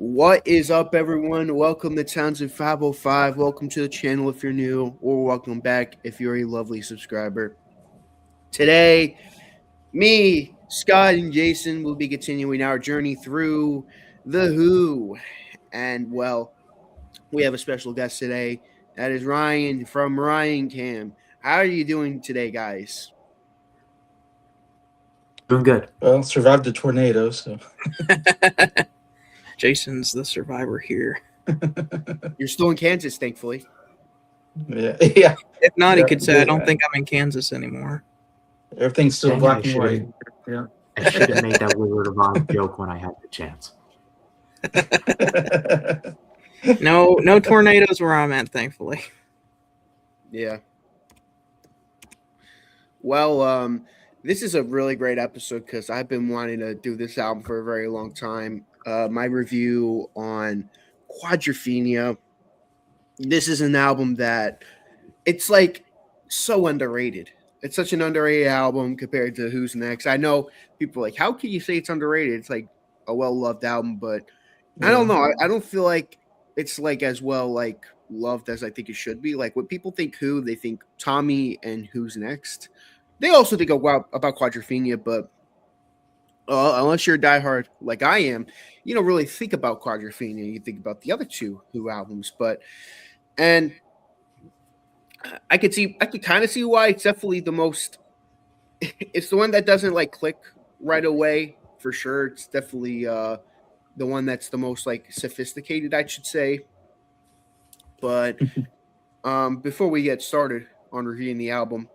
What is up, everyone? Welcome to Towns of 505. Welcome to the channel if you're new, or welcome back if you're a lovely subscriber. Today, me, Scott, and Jason will be continuing our journey through The Who. And, well, we have a special guest today. That is Ryan from Ryan Cam. How are you doing today, guys? Doing good. Well, survived the tornado, so Jason's the survivor here. You're still in Kansas, thankfully. yeah. If not, he Yeah, could say, I don't yeah. think I'm in Kansas anymore. Everything's still Dang, black and white. Yeah. I should have made that Wizard of Oz joke when I had the chance. No tornadoes where I'm at, thankfully. Yeah. Well, this is a really great episode because I've been wanting to do this album for a very long time. My review on Quadrophenia. This is an album that it's like so underrated. It's such an underrated album compared to Who's Next. I know people are like, how can you say it's underrated? It's like a well-loved album, but I don't know. I don't feel like it's like as well like loved as I think it should be. Like when people think Who, they think Tommy and Who's Next. They also think about Quadrophenia, but unless you're a diehard like I am, you don't really think about Quadrophenia. You think about the other two Who albums, and I could kind of see why it's definitely the most. It's the one that doesn't like click right away for sure. It's definitely the one that's the most like sophisticated, I should say. But before we get started on reviewing the album,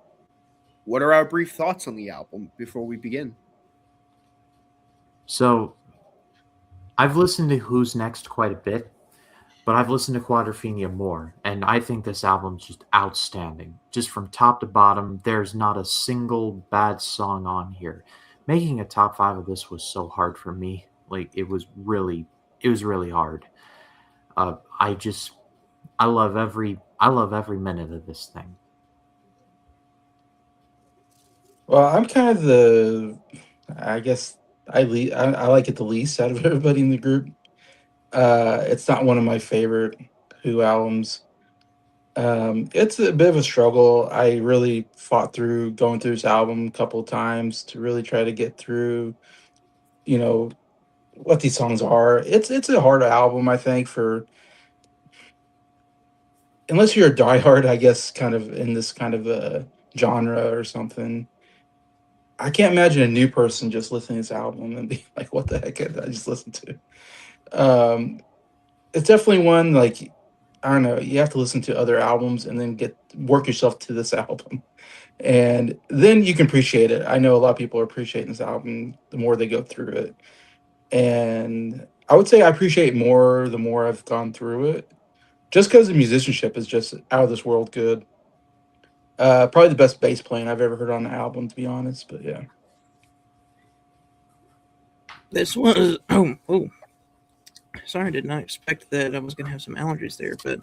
what are our brief thoughts on the album before we begin? So, I've listened to Who's Next quite a bit, but I've listened to Quadrophenia more, and I think this album's just outstanding. Just from top to bottom, there's not a single bad song on here. Making a top 5 of this was so hard for me. Like, it was really hard. I love every minute of this thing. Well, I'm kind of I guess I like it the least out of everybody in the group. It's not one of my favorite Who albums. It's a bit of a struggle. I really fought through going through this album a couple of times to really try to get through, you know, what these songs are. It's a hard album, I think, for unless you're a diehard, I guess, kind of in this kind of a genre or something. I can't imagine a new person just listening to this album and be like, "What the heck did I just listen to?" It's definitely one like I don't know. You have to listen to other albums and then work yourself to this album, and then you can appreciate it. I know a lot of people are appreciating this album the more they go through it, and I would say I appreciate more the more I've gone through it, just because the musicianship is just out of this world good. Probably the best bass playing I've ever heard on an album, to be honest. But yeah. This was sorry, I did not expect that I was going to have some allergies there, but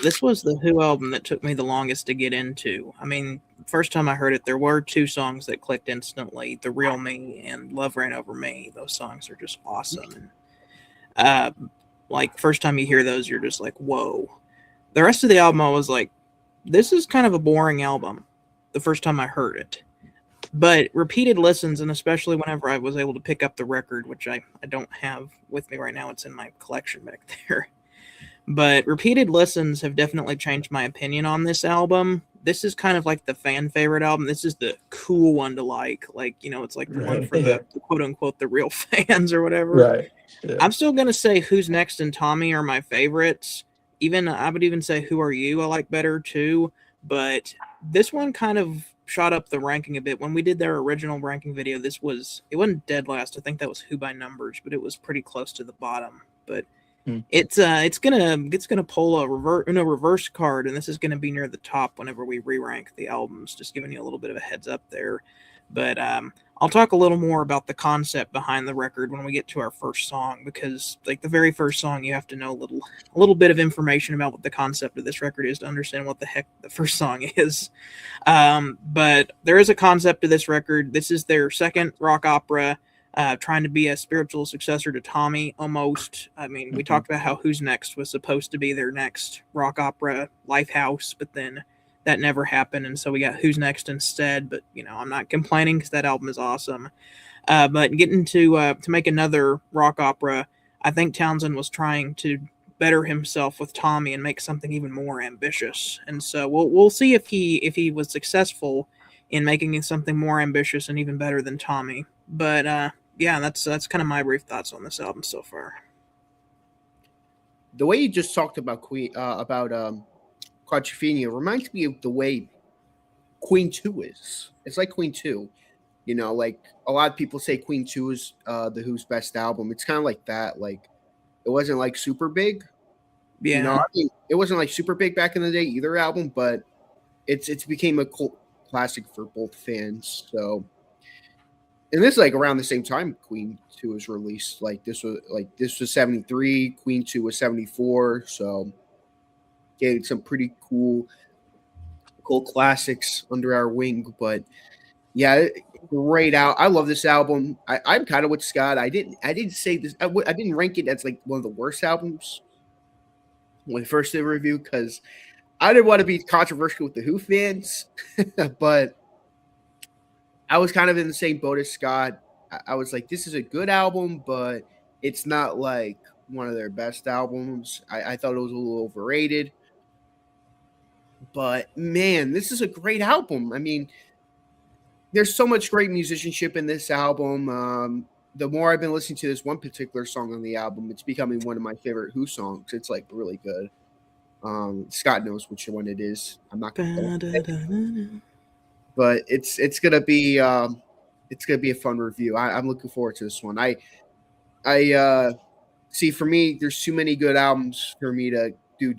this was the Who album that took me the longest to get into. I mean, first time I heard it, there were 2 songs that clicked instantly: "The Real Me" and "Love Ran Over Me." Those songs are just awesome. Like first time you hear those, you're just like, whoa. The rest of the album, I was like, this is kind of a boring album the first time I heard it. But repeated listens, and especially whenever I was able to pick up the record, which I don't have with me right now, it's in my collection back there. But repeated listens have definitely changed my opinion on this album. This is kind of like the fan favorite album. This is the cool one to like. Like, you know, it's like the one for the quote unquote the real fans or whatever. Right. Yeah. I'm still going to say Who's Next and Tommy are my favorites. I would even say Who Are You I like better too. But this one kind of shot up the ranking a bit. When we did their original ranking video, it wasn't dead last. I think that was Who by numbers, but it was pretty close to the bottom. But it's gonna pull a reverse card, and this is gonna be near the top whenever we re-rank the albums. Just giving you a little bit of a heads up there. But I'll talk a little more about the concept behind the record when we get to our first song, because like the very first song, you have to know a little bit of information about what the concept of this record is to understand what the heck the first song is. But there is a concept to this record. This is their second rock opera. trying to be a spiritual successor to Tommy almost. I mean, we talked about how Who's Next was supposed to be their next rock opera Lifehouse, but then that never happened, and so we got Who's Next instead. But I'm not complaining because that album is awesome. But getting to make another rock opera, I think Townsend was trying to better himself with Tommy and make something even more ambitious. And so we'll see if he was successful in making something more ambitious and even better than Tommy. But yeah, that's kind of my brief thoughts on this album so far. The way you just talked about Quadrophenia reminds me of the way Queen 2 is. It's like Queen 2. Like a lot of people say Queen 2 is the Who's best album. It's kind of like that. Like it wasn't like super big. Yeah. I mean, it wasn't like super big back in the day either album, but it's became a cult classic for both fans. So, and this is like around the same time Queen 2 was released. This was 73, Queen 2 was 74. So getting some pretty cool classics under our wing. But yeah, great out. I love this album. I'm kind of with Scott. I didn't say this. I didn't rank it as like one of the worst albums when I first did a review because I didn't want to be controversial with the Who fans, but I was kind of in the same boat as Scott. I was like, this is a good album, but it's not like one of their best albums. I thought it was a little overrated. But man, this is a great album. I mean, there's so much great musicianship in this album. The more I've been listening to this one particular song on the album, it's becoming one of my favorite Who songs. It's like really good. Scott knows which one it is. I'm not gonna but it's gonna be a fun review. I'm looking forward to this one. I see, for me, there's too many good albums for me to do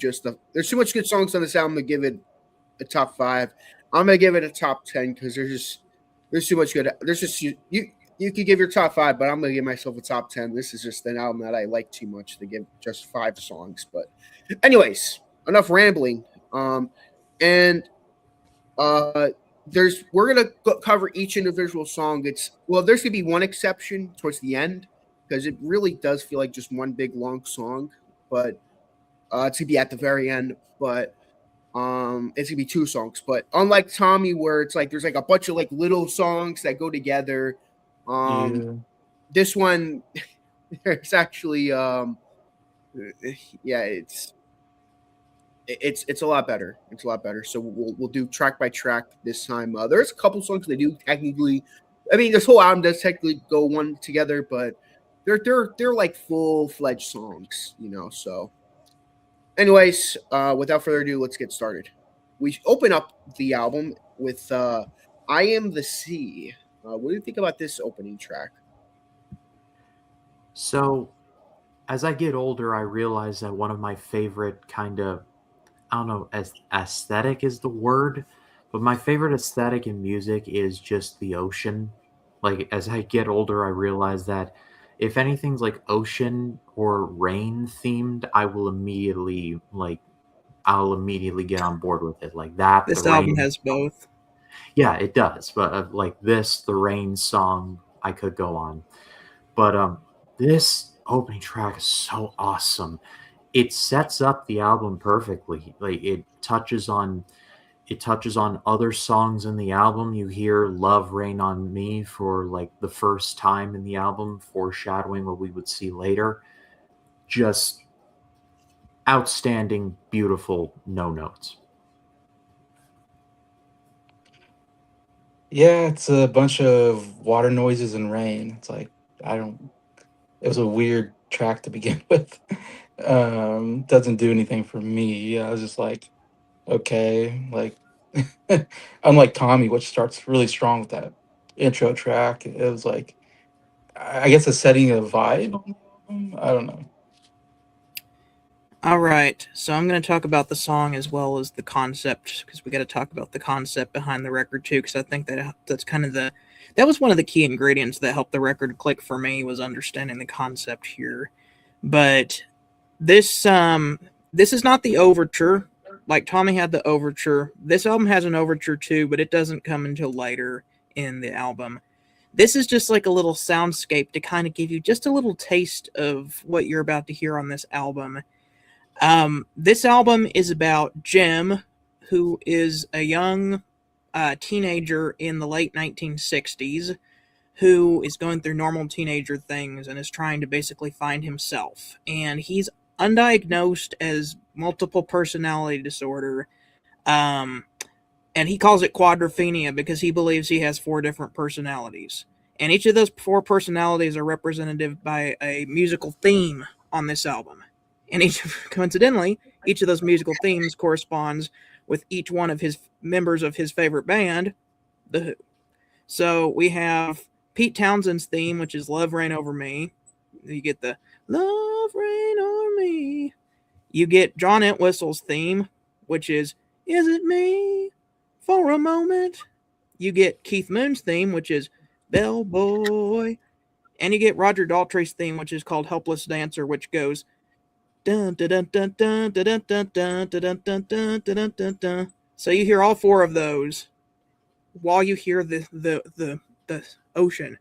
there's too much good songs on this album to give it a top 5. I'm gonna give it a top 10 because there's too much good. There's just you could give your top 5, but I'm gonna give myself a top 10. This is just an album that I like too much to give just 5 songs. But anyways, enough rambling. We're gonna cover each individual song. There's gonna be one exception towards the end because it really does feel like just one big long song, but it's gonna be at the very end. But it's gonna be 2 songs. But unlike Tommy, where it's like there's like a bunch of like little songs that go together, this one it's actually it's a lot better. It's a lot better. So we'll do track by track this time. There's a couple songs they do technically. I mean, this whole album does technically go one together, but they're like full-fledged songs, So, anyways, without further ado, let's get started. We open up the album with "I Am the Sea." What do you think about this opening track? So, as I get older, I realize that one of my favorite kind of, I don't know, as aesthetic is the word, but my favorite aesthetic in music is just the ocean. Like, as I get older, I realize that if anything's like ocean or rain themed, I'll immediately get on board with it. Like that. This album has both. Yeah, it does. But like this, the rain song, I could go on. But this opening track is so awesome. It sets up the album perfectly. Like it touches on other songs in the album. You hear "Love Rain on Me" for like the first time in the album, foreshadowing what we would see later. Just outstanding, beautiful no notes. Yeah, it's a bunch of water noises and rain. It's like it was a weird track to begin with. Doesn't do anything for me. I was just like, okay, like unlike Tommy, which starts really strong with that intro track. It was like, I guess it's setting a vibe on the album. I don't know. All right, so I'm going to talk about the song as well as the concept because we got to talk about the concept behind the record too. Because I think that's kind of that was one of the key ingredients that helped the record click for me was understanding the concept here. But this is not the overture. Like Tommy had the overture. This album has an overture too, but it doesn't come until later in the album. This is just like a little soundscape to kind of give you just a little taste of what you're about to hear on this album. This album is about Jim, who is a young teenager in the late 1960s who is going through normal teenager things and is trying to basically find himself. And he's undiagnosed as multiple personality disorder. Um, and he calls it quadrophenia because he believes he has 4 different personalities. And each of those 4 personalities are representative by a musical theme on this album. And coincidentally, each of those musical themes corresponds with each one of his members of his favorite band, The Who. So we have Pete Townshend's theme, which is Love Reign Over Me. You get the Love Reign Over Me. You get John Entwistle's theme, which is It Me for a Moment? You get Keith Moon's theme, which is Bellboy. And you get Roger Daltrey's theme, which is called Helpless Dancer, which goes dun dun dun dun dun dun dun dun dun dun dun dun dun dun. So you hear all 4 of those while you hear the ocean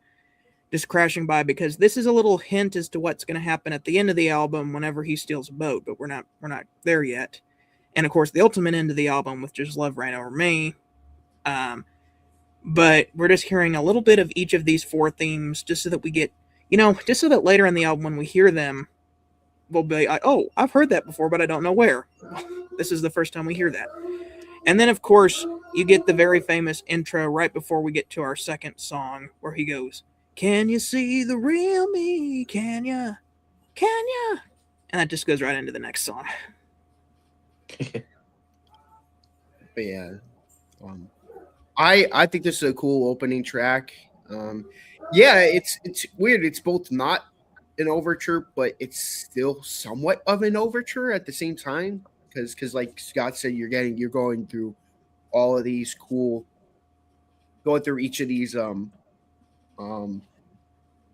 just crashing by, because this is a little hint as to what's going to happen at the end of the album whenever he steals a boat, but we're not there yet. And of course, the ultimate end of the album with just Love Reign Over Me. But we're just hearing a little bit of each of these 4 themes just so that we get, just so that later in the album when we hear them, we'll be like, oh, I've heard that before, but I don't know where. This is the first time we hear that. And then, of course, you get the very famous intro right before we get to our second song where he goes, can you see the real me? Can ya? Can ya? And that just goes right into the next song. But yeah. I think this is a cool opening track. Yeah, it's weird. It's both not an overture, but it's still somewhat of an overture at the same time. Because like Scott said, you're going through all of these going through each of these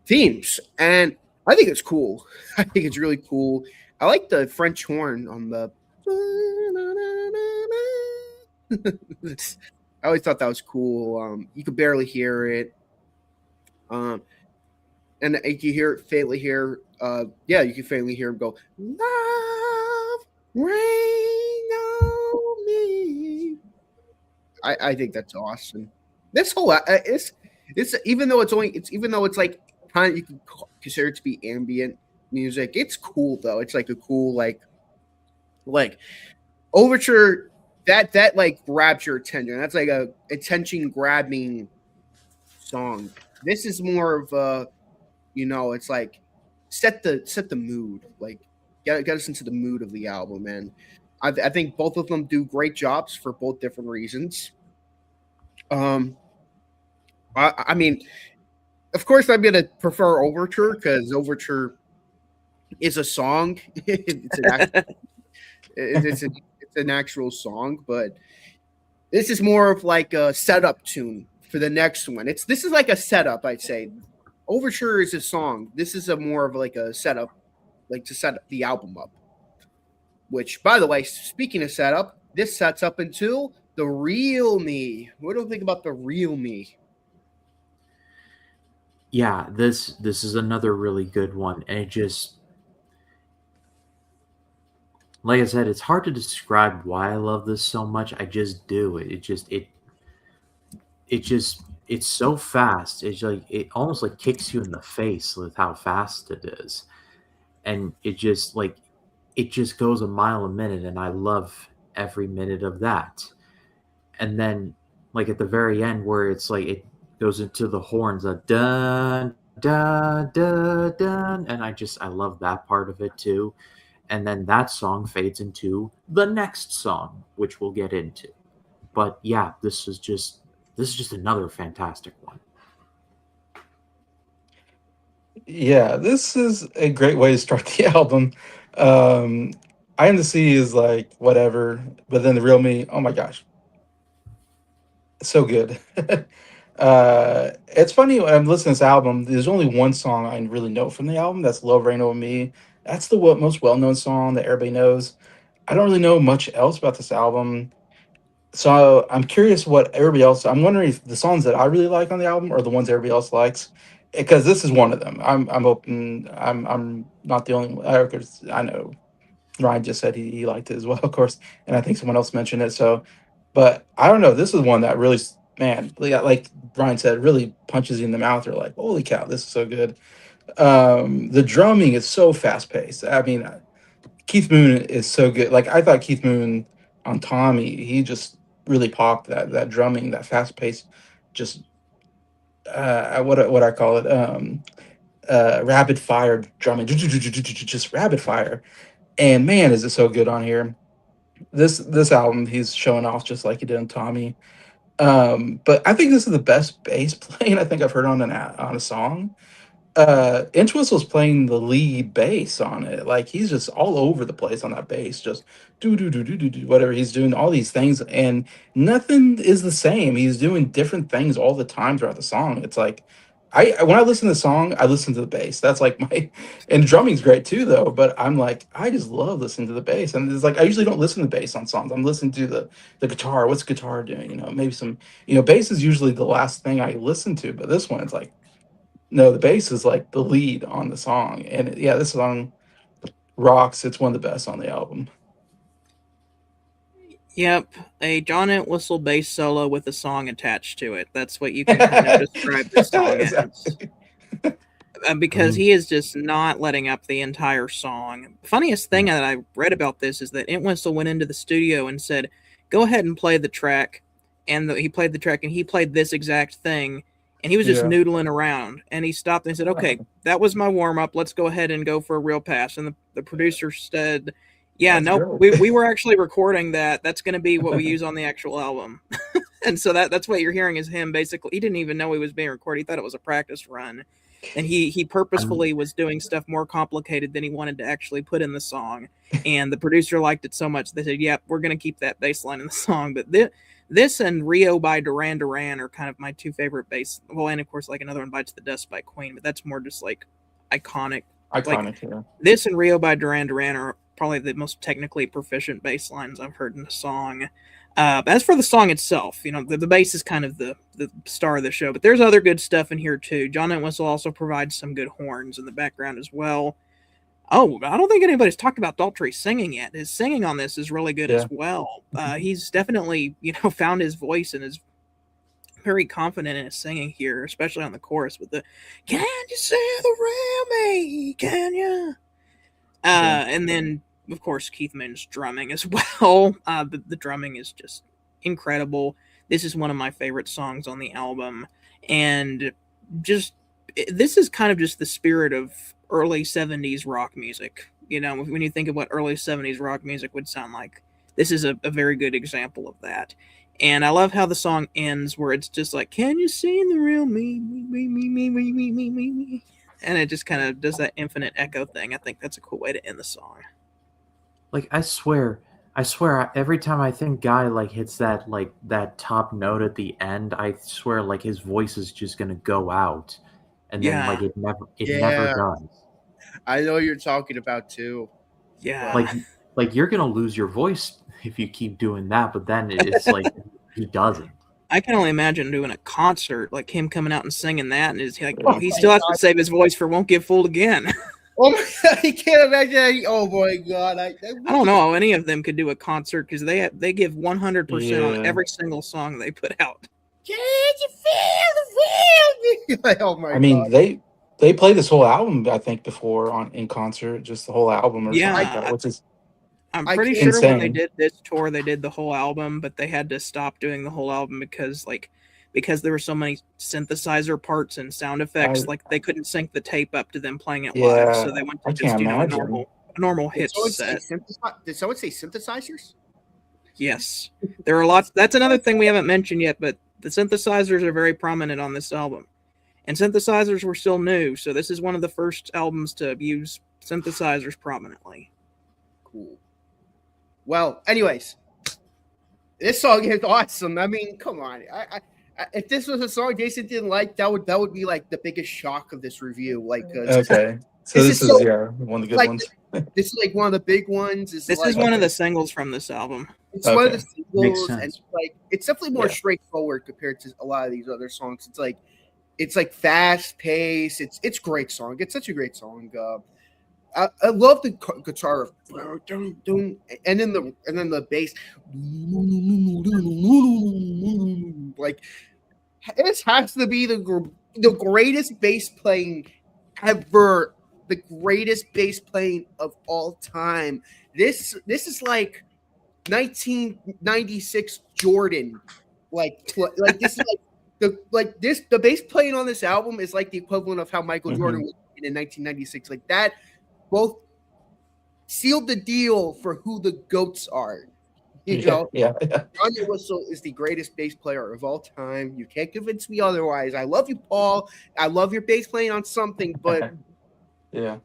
themes, and I think it's cool. I think it's really cool. I like the French horn on the. I always thought that was cool. You could barely hear it, and you hear it faintly here. Yeah, you can faintly hear him go, "Love, rain on me." I think that's awesome. This whole it's even though it's like kind of, you can consider it to be ambient music. It's cool though. It's like a cool like overture that like grabs your attention. That's like a attention grabbing song. This is more of a, it's like set the mood, like get us into the mood of the album, and I think both of them do great jobs for both different reasons. I mean, of course, I'm gonna prefer Overture because Overture is a song. It's an actual song, but this is more of like a setup tune for the next one. This is like a setup, I'd say. Overture is a song. This is a more of like a setup, like to set the album up. Which, by the way, speaking of setup, this sets up into the real me. What do you think about the real me? Yeah, this is another really good one, and it just, like I said, it's hard to describe why I love this so much. I just do. It's so fast. It's like it almost like kicks you in the face with how fast it is, and it just goes a mile a minute, and I love every minute of that. And then like at the very end where it's like it goes into the horns, a dun dun dun dun, and I love that part of it too. And then that song fades into the next song, which we'll get into. But yeah, this is just another fantastic one. Yeah, this is a great way to start the album. I Am the Sea is like whatever, but then the real me, oh my gosh, so good. It's funny when I'm listening to this album. There's only one song I really know from the album. That's "Love Reign Over Me." That's the most well-known song that everybody knows. I don't really know much else about this album. So I'm curious what everybody else. I'm wondering if the songs that I really like on the album are the ones everybody else likes, because this is one of them. I'm hoping I'm not the only one. 'Cause I know Ryan just said he liked it as well, of course, and I think someone else mentioned it. So, but I don't know. This is one that really, man, like Ryan said, really punches you in the mouth. You're like, holy cow, this is so good. The drumming is so fast paced. I mean, Keith Moon is so good. Like I thought Keith Moon on Tommy, he just really popped that drumming, that fast pace, just what I call it, rapid fire drumming, just rapid fire. And man, is it so good on here. This album, he's showing off just like he did on Tommy. But I think this is the best bass playing I think I've heard on on a song. Inch Whistle's playing the lead bass on it. Like he's just all over the place on that bass, just do whatever he's doing, all these things, and nothing is the same. He's doing different things all the time throughout the song. It's like I when I listen to the song, I listen to the bass. That's like my and drumming's great too though, but I'm like, I just love listening to the bass. And it's like I usually don't listen to bass on songs. I'm listening to the guitar. What's guitar doing? Maybe some, bass is usually the last thing I listen to, but this one it's like no, the bass is like the lead on the song, and yeah, this song rocks. It's one of the best on the album. Yep, a John Entwistle bass solo with a song attached to it. That's what you can kind of describe this song Exactly. as. Because he is just not letting up the entire song. Funniest thing that I read about this is that Entwistle went into the studio and said, "Go ahead and play the track," and he played the track, and he played this exact thing, and he was just Yeah. noodling around, and he stopped and said, "Okay, that was my warm up. Let's go ahead and go for a real pass." And the producer said, "Yeah, That's nope, great. we were actually recording that. That's going to be what we use on the actual album." And so that's what you're hearing is him basically. He didn't even know he was being recorded. He thought it was a practice run. And he purposefully was doing stuff more complicated than he wanted to actually put in the song. And the producer liked it so much they said, "Yep, we're going to keep that bass line in the song." But this and Reiew by Duran Duran are kind of my two favorite bass. Well, and of course, like another one, Bites the Dust by Queen. But that's more just like iconic. Iconic, yeah. This and Reiew by Duran Duran are probably the most technically proficient bass lines I've heard in a song. As for the song itself, the bass is kind of the star of the show, but there's other good stuff in here too. John Entwistle also provides some good horns in the background as well. Oh, I don't think anybody's talked about Daltrey's singing yet. His singing on this is really good as well. He's definitely, found his voice and is very confident in his singing here, especially on the chorus with the "Can you see the real me? Can you?" And then, of course, Keith Moon's drumming as well. The drumming is just incredible. This is one of my favorite songs on the album. And this is kind of just the spirit of early 70s rock music. When you think of what early 70s rock music would sound like, this is a very good example of that. And I love how the song ends where it's just like, "Can you see the real me? Me. And it just kind of does that infinite echo thing. I think that's a cool way to end the song. Like I swear, every time I think Guy hits that top note at the end, I swear his voice is just gonna go out, and then it never does. I know you're talking about too. Yeah, like you're gonna lose your voice if you keep doing that, but then it's like he doesn't. I can only imagine doing a concert, like him coming out and singing that, and he still has to save his voice for "Won't Get Fooled Again." Oh my God, I can't imagine. Oh my God, I don't know how any of them could do a concert because they give 100% on every single song they put out. Can you feel the real me? Oh my God. I mean, they play this whole album, I think, before in concert, just the whole album or something like that, which is I'm pretty sure when they did this tour, they did the whole album, but they had to stop doing the whole album because there were so many synthesizer parts and sound effects, they couldn't sync the tape up to them playing it live, so they went to just a normal hit set. Did someone say synthesizers? Yes, there are lots. That's another thing we haven't mentioned yet, but the synthesizers are very prominent on this album, and synthesizers were still new, so this is one of the first albums to use synthesizers prominently. Cool. Well, anyways, this song is awesome. I mean, come on. If this was a song Jason didn't like, that would be like the biggest shock of this review. Okay. So This this is is so one of the good like ones. this is like one of the big ones. This like, is one of the singles from this album. It's one of the Okay. Makes singles, and sense. like it's definitely more Yeah. straightforward compared to a lot of these other songs. It's like fast paced. It's a great song. It's such a great song. I love the guitar of and then the bass. Like this has to be the greatest bass playing ever. The greatest bass playing of all time. This is like 1996 Jordan. Like this is the bass playing on this album is like the equivalent of how Michael Jordan was in 1996. Like that both sealed the deal for who the GOATs are. You know, Yeah. John Entwistle is the greatest bass player of all time. You can't convince me otherwise. I love you, Paul. I love your bass playing on something, but Yeah.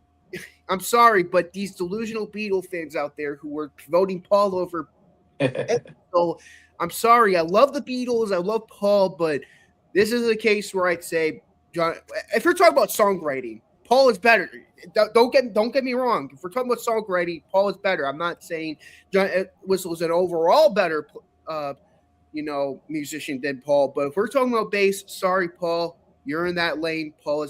I'm sorry, but these delusional Beatle fans out there who were voting Paul over so I'm sorry. I love the Beatles. I love Paul, but this is a case where I'd say, John, if you're talking about songwriting, Paul is better. Don't get me wrong. If we're talking about songwriting, Paul is better. I'm not saying John Entwistle is an overall better, musician than Paul. But if we're talking about bass, sorry, Paul, you're in that lane. Paul,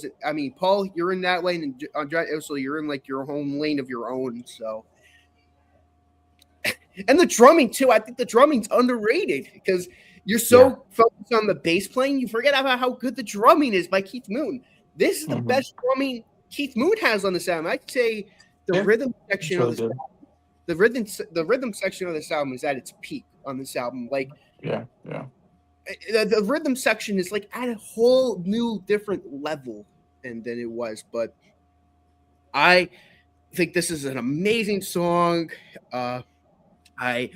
you're in that lane, and John Entwistle, you're in like your home lane of your own. So. And the drumming too. I think the drumming's underrated because you're so focused on the bass playing, you forget about how good the drumming is by Keith Moon. This is the best drumming Keith Moon has on this album. I'd say the rhythm section of this album, the rhythm section of this album is at its peak on this album. Like the rhythm section is like at a whole new different level than it was. But I think this is an amazing song. I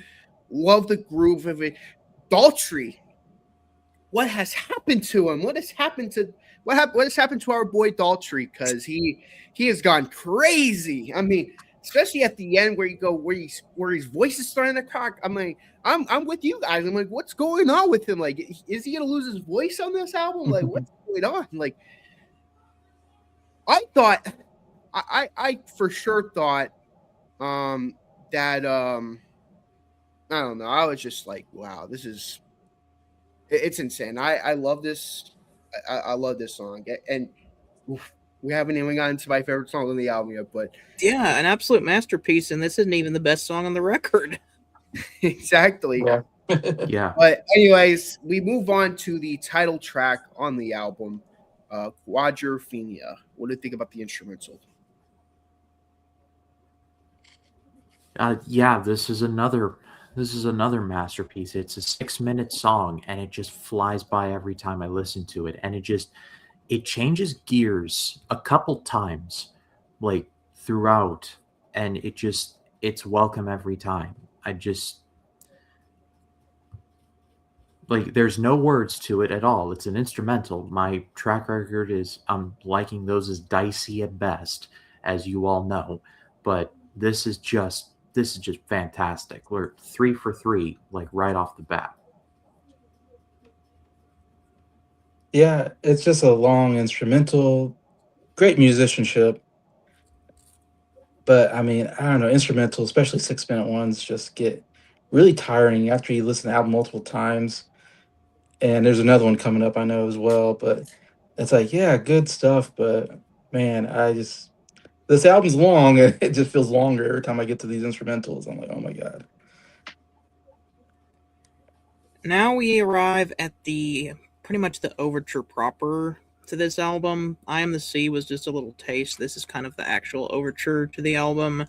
love the groove of it. Daltrey, what has happened to him? What has happened to our boy Daltrey? Because he has gone crazy. I mean, especially at the end where his voice is starting to crack. I'm like, I'm with you guys. I'm like, what's going on with him? Like, is he gonna lose his voice on this album? Like, what's going on? Like, I thought, I for sure thought, that I don't know. I was just like, wow, it's insane. I love this. I love this song. And we haven't even gotten to my favorite song on the album yet, but yeah, an absolute masterpiece. And this isn't even the best song on the record. Exactly. Yeah. But anyways, we move on to the title track on the album, Quadrophenia. What do you think about the instrumental? This is another masterpiece. It's a 6-minute song, and it just flies by every time I listen to it. And it changes gears a couple times, like throughout, and it's welcome every time. There's no words to it at all. It's an instrumental. My track record is I'm liking those as dicey at best, as you all know. But this is just fantastic. We're 3 for 3, like right off the bat. Yeah, it's just a long instrumental, great musicianship. But I mean, I don't know, instrumental, especially 6-minute ones, just get really tiring after you listen to the album multiple times. And there's another one coming up, I know as well. But it's like, yeah, good stuff. But man, this album's long and it just feels longer every time I get to these instrumentals. I'm like, oh my God. Now we arrive at pretty much the overture proper to this album. I Am the Sea was just a little taste. This is kind of the actual overture to the album.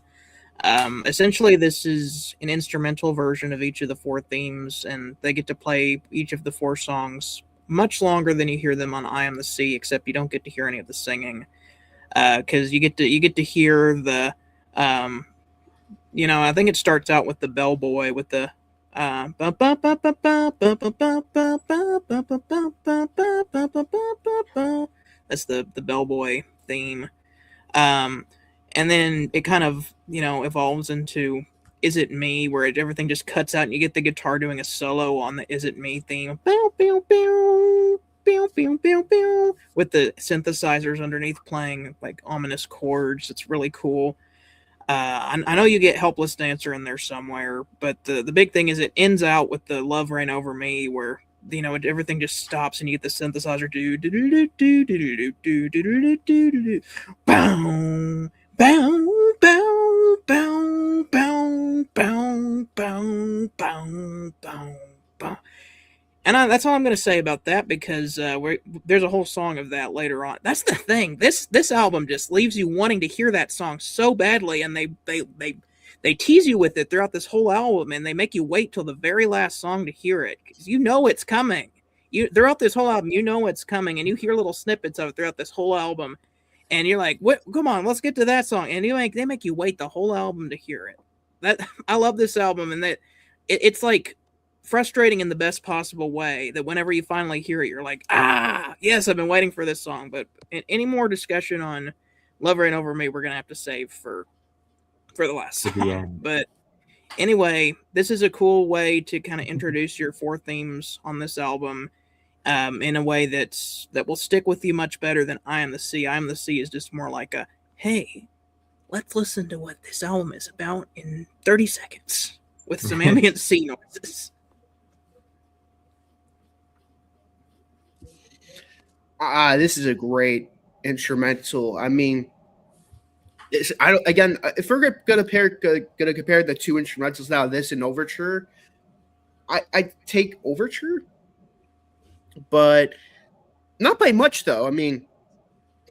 Essentially, this is an instrumental version of each of the 4 themes, and they get to play each of the 4 songs much longer than you hear them on I Am the Sea, except you don't get to hear any of the singing. Because you get to hear the, I think it starts out with the bellboy with the that's the bellboy theme. And then it kind of, evolves into Is It Me, where everything just cuts out and you get the guitar doing a solo on the Is It Me theme. pew, pew, pew, pew, with the synthesizers underneath playing like ominous chords. It's really cool. I know you get Helpless Dancer in there somewhere, but the big thing is it ends out with the Love Reign Over Me, where everything just stops and you get the synthesizer do do do do do do do do do do do do, bow bow bow bow bow bow bow bow bow bow. And that's all I'm going to say about that, because there's a whole song of that later on. That's the thing. This album just leaves you wanting to hear that song so badly, and they tease you with it throughout this whole album, and they make you wait till the very last song to hear it, because you know it's coming. Throughout this whole album, you know it's coming, and you hear little snippets of it throughout this whole album, and you're like, "What? Come on, let's get to that song." And they make you wait the whole album to hear it. I love this album, and it's like frustrating in the best possible way, that whenever you finally hear it, you're like, yes, I've been waiting for this song. But any more discussion on Love Reign Over Me, we're gonna have to save for the last song. the end. But anyway, this is a cool way to kind of introduce your 4 themes on this album, in a way that will stick with you much better than I Am the Sea. I Am the Sea is just more like a, hey, let's listen to what this album is about in 30 seconds with some ambient sea noises. This is a great instrumental. I mean, if we're gonna compare the 2 instrumentals now, this and Overture, I take Overture, but not by much though. I mean,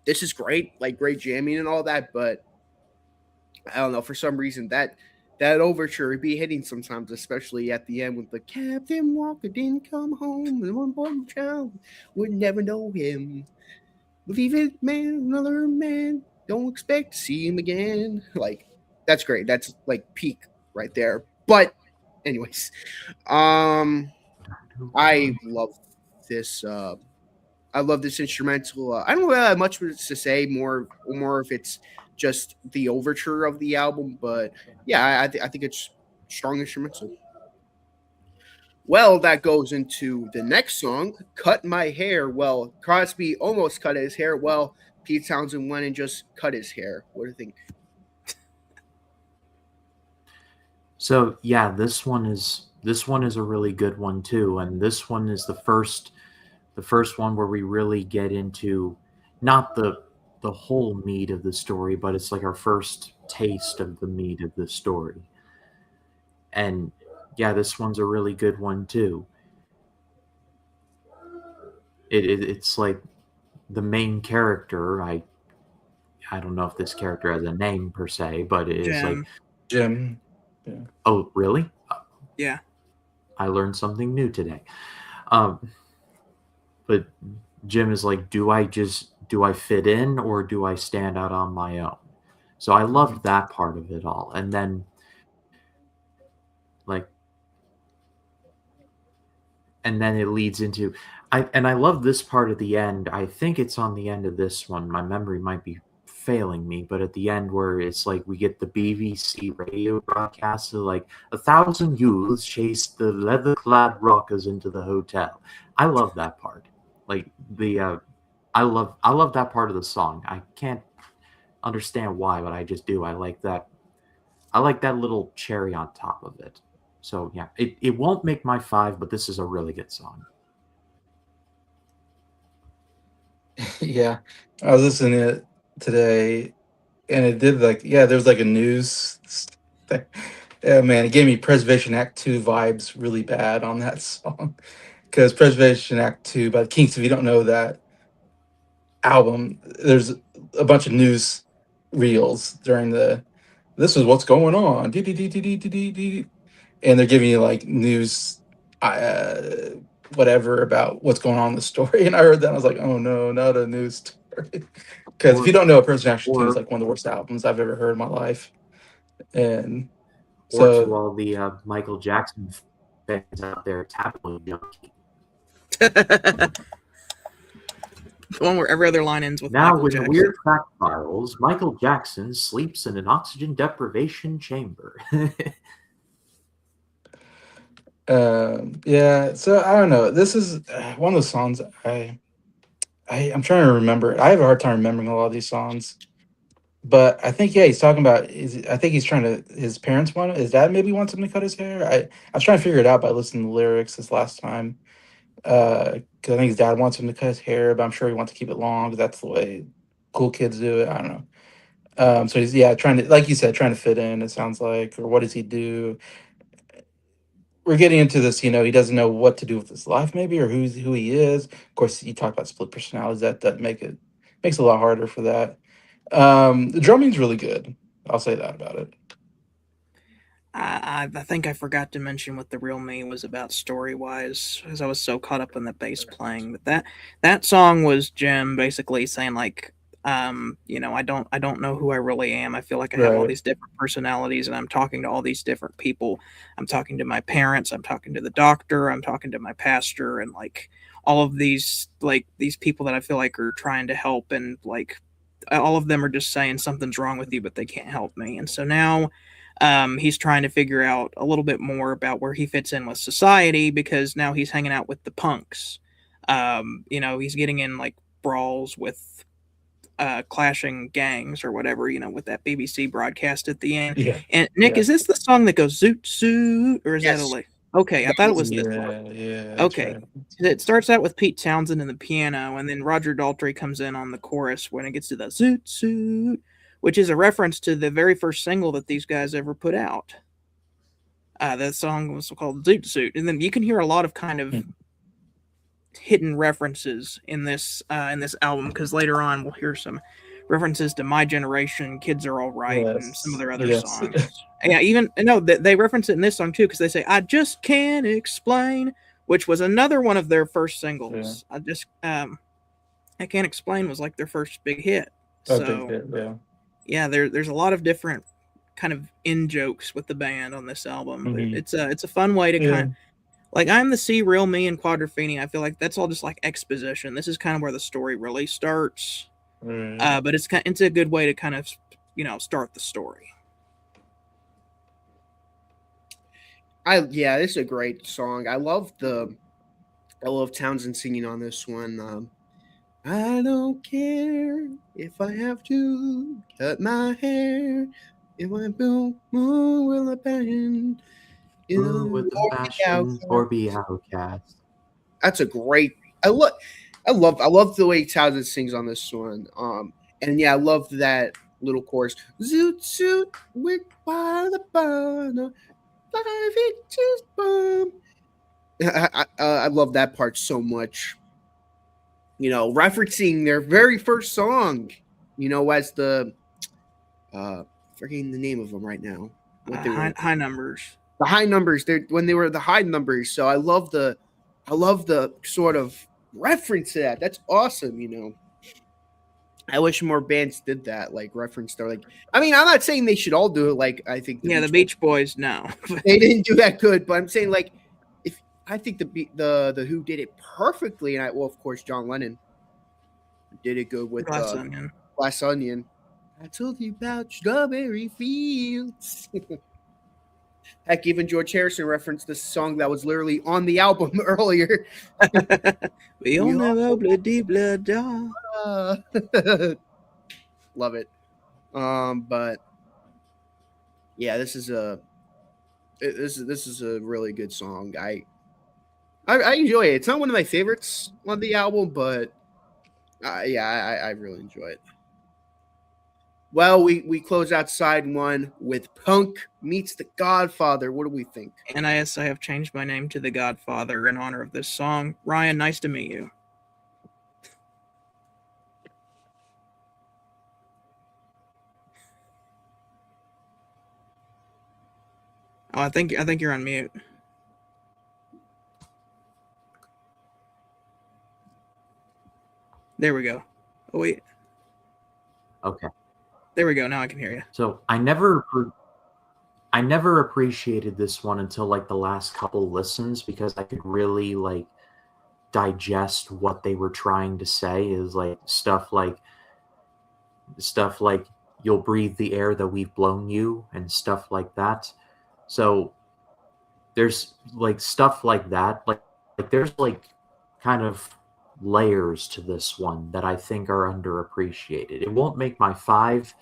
this is great, like great jamming and all that, but I don't know, for some reason that Overture would be hitting sometimes, especially at the end with the Captain Walker didn't come home and one boy child would never know him. Believe it, man, another man, don't expect to see him again. Like, that's great. That's like peak right there. But anyways, I love this. I love this instrumental. I don't really have much to say more if it's just the overture of the album, but yeah, I think it's strong instrumental. Well, that goes into the next song, Cut My Hair. Well, Crosby almost cut his hair. Well, Pete Townsend went and just cut his hair. What do you think? So yeah, this one is a really good one too, and this one is the first one where we really get into not the whole meat of the story, but it's like our first taste of the meat of the story. And yeah, this one's a really good one too. It's like the main character. I don't know if this character has a name per se, but it is like Jim. Yeah. Oh, really? Yeah. I learned something new today. But Jim is like, do I fit in or do I stand out on my own? So I loved that part of it all. And then it leads into I love this part at the end. I think it's on the end of this one. My memory might be failing me, but at the end where it's like we get the BBC radio broadcast of like 1,000 youths chased the leather-clad rockers into the hotel. I love that part. Like I love that part of the song. I can't understand why, but I just do. I like that little cherry on top of it. So yeah, it won't make my 5, but this is a really good song. Yeah, I was listening to it today, and it did there was like a news thing. Yeah, man, it gave me Preservation Act 2 vibes really bad on that song, because Preservation Act 2 by the Kinks, if you don't know that album, there's a bunch of news reels during this is what's going on, and they're giving you like news whatever about what's going on in the story. And I heard that, and I was like, oh no, not a news story. Because if you don't know, Preservation Act 2 is like one of the worst albums I've ever heard in my life. And to all the Michael Jackson fans out there, tabloid junkie. The one where every other line ends with now Michael with Jackson. Weird Fact Files, Michael Jackson sleeps in an oxygen deprivation chamber. Yeah, so I don't know. This is one of the songs I'm trying to remember. I have a hard time remembering a lot of these songs. But I think he's talking about I think he's trying to his parents want his dad maybe wants him to cut his hair. I was trying to figure it out by listening to the lyrics this last time. 'Cause I think his dad wants him to cut his hair, but I'm sure he wants to keep it long 'cause that's the way cool kids do it. I don't know. So he's trying to, like you said, trying to fit in, it sounds like, or what does he do? We're getting into this, he doesn't know what to do with his life, maybe, or who he is. Of course, you talk about split personalities, that makes it a lot harder for that. The drumming's really good. I'll say that about it. I think I forgot to mention what the real me was about story wise, because I was so caught up in the bass playing. But that song was Jim basically saying like, I don't know who I really am. I feel like I have all Right. these different personalities, and I'm talking to all these different people. I'm talking to my parents. I'm talking to the doctor. I'm talking to my pastor, and like all of these people that I feel like are trying to help, and like all of them are just saying something's wrong with you, but they can't help me. And so now he's trying to figure out a little bit more about where he fits in with society because now he's hanging out with the punks. He's getting in like brawls with clashing gangs or whatever, with that BBC broadcast at the end. Yeah. And Nick, Yeah. is this the song that goes zoot zoot, or is that Yes. Okay, I That thought it is was this Yeah, one. that's Okay. right. It starts out with Pete Townsend and the piano, and then Roger Daltrey comes in on the chorus when it gets to the zoot zoot, which is a reference to the very first single that these guys ever put out. That song was called Zoot Suit, and then you can hear a lot of kind of Hmm. hidden references in this album because later on we'll hear some references to My Generation, Kids Are All Right, and some of Yes. their other Yes. songs. Yeah, even no, they reference it in this song too because they say "I just can't explain," which was another one of their first Yeah. singles. I can't explain was like their first big hit. A big So hit, yeah. yeah, there's a lot of different kind of in jokes with the band on this album, but Mhm. it's a fun way to kind Yeah. of like I'm the Sea, Real Me, and Quadrophenia. I feel like that's all just like exposition. This is kind of where the story really starts, Right. but it's a good way to kind of start the story. This is a great song. I love Townsend singing on this one. I don't care if I have to cut my hair. If I don't move, will I bend? Ooh, with the Or the fashion or outcast. be outcast. That's a great. I love the way Townsend sings on this one. And yeah, I love that little chorus. Zoot suit with by the bar, 5 inches bomb. I love that part so much. Referencing their very first song. As the forgetting the name of them right now. What they were, High numbers. the high numbers. When they were the high numbers. So I love the sort of reference to that. That's awesome. I wish more bands did that, like reference their like. I mean, I'm not saying they should all do it. Like I think The Beach Boys, no. they didn't do that good, but I'm saying like if I think the Who did it perfectly, and of course John Lennon did it good with Glass Onion. Glass Onion. I told you about strawberry fields. Heck, even George Harrison referenced this song that was literally on the album earlier. We all know bloody blood da. Love it. But yeah, this is a really good song. I enjoy it. It's not one of my favorites on the album, but I really enjoy it. Well, we close out side one with Punk Meets the Godfather. What do we think? And I have changed my name to The Godfather in honor of this song. Ryan, nice to meet you. Oh, I think you're on mute. There we go. Oh wait. Okay. There we go. Now I can hear you. So I never appreciated this one until like the last couple listens because I could really like digest what they were trying to say is like stuff like you'll breathe the air that we've blown you and stuff like that. So there's like stuff like that. Like there's like kind of layers to this one that I think are underappreciated. It won't make my 5,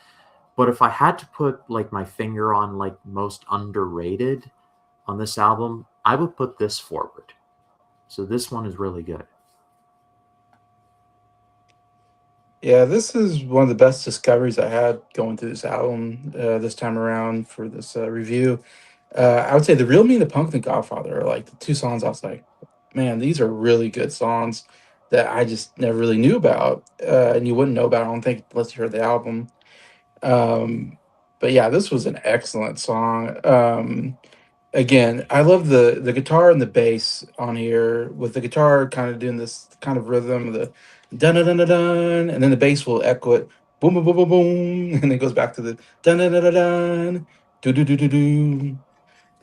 but if I had to put like my finger on like most underrated on this album, I would put this forward. So this one is really good. Yeah, this is one of the best discoveries I had going through this album this time around for this review. I would say The Real Me, The Punk, and The Godfather are like the two songs I was like, man, these are really good songs that I just never really knew about. And you wouldn't know about, I don't think, unless you heard the album. But yeah, this was an excellent song. Again, I love the guitar and the bass on here, with the guitar kind of doing this kind of rhythm of the dun dun dun dun dun, and then the bass will echo it boom boom boom boom boom, and then it goes back to the dun dun dun dun dun do do do do do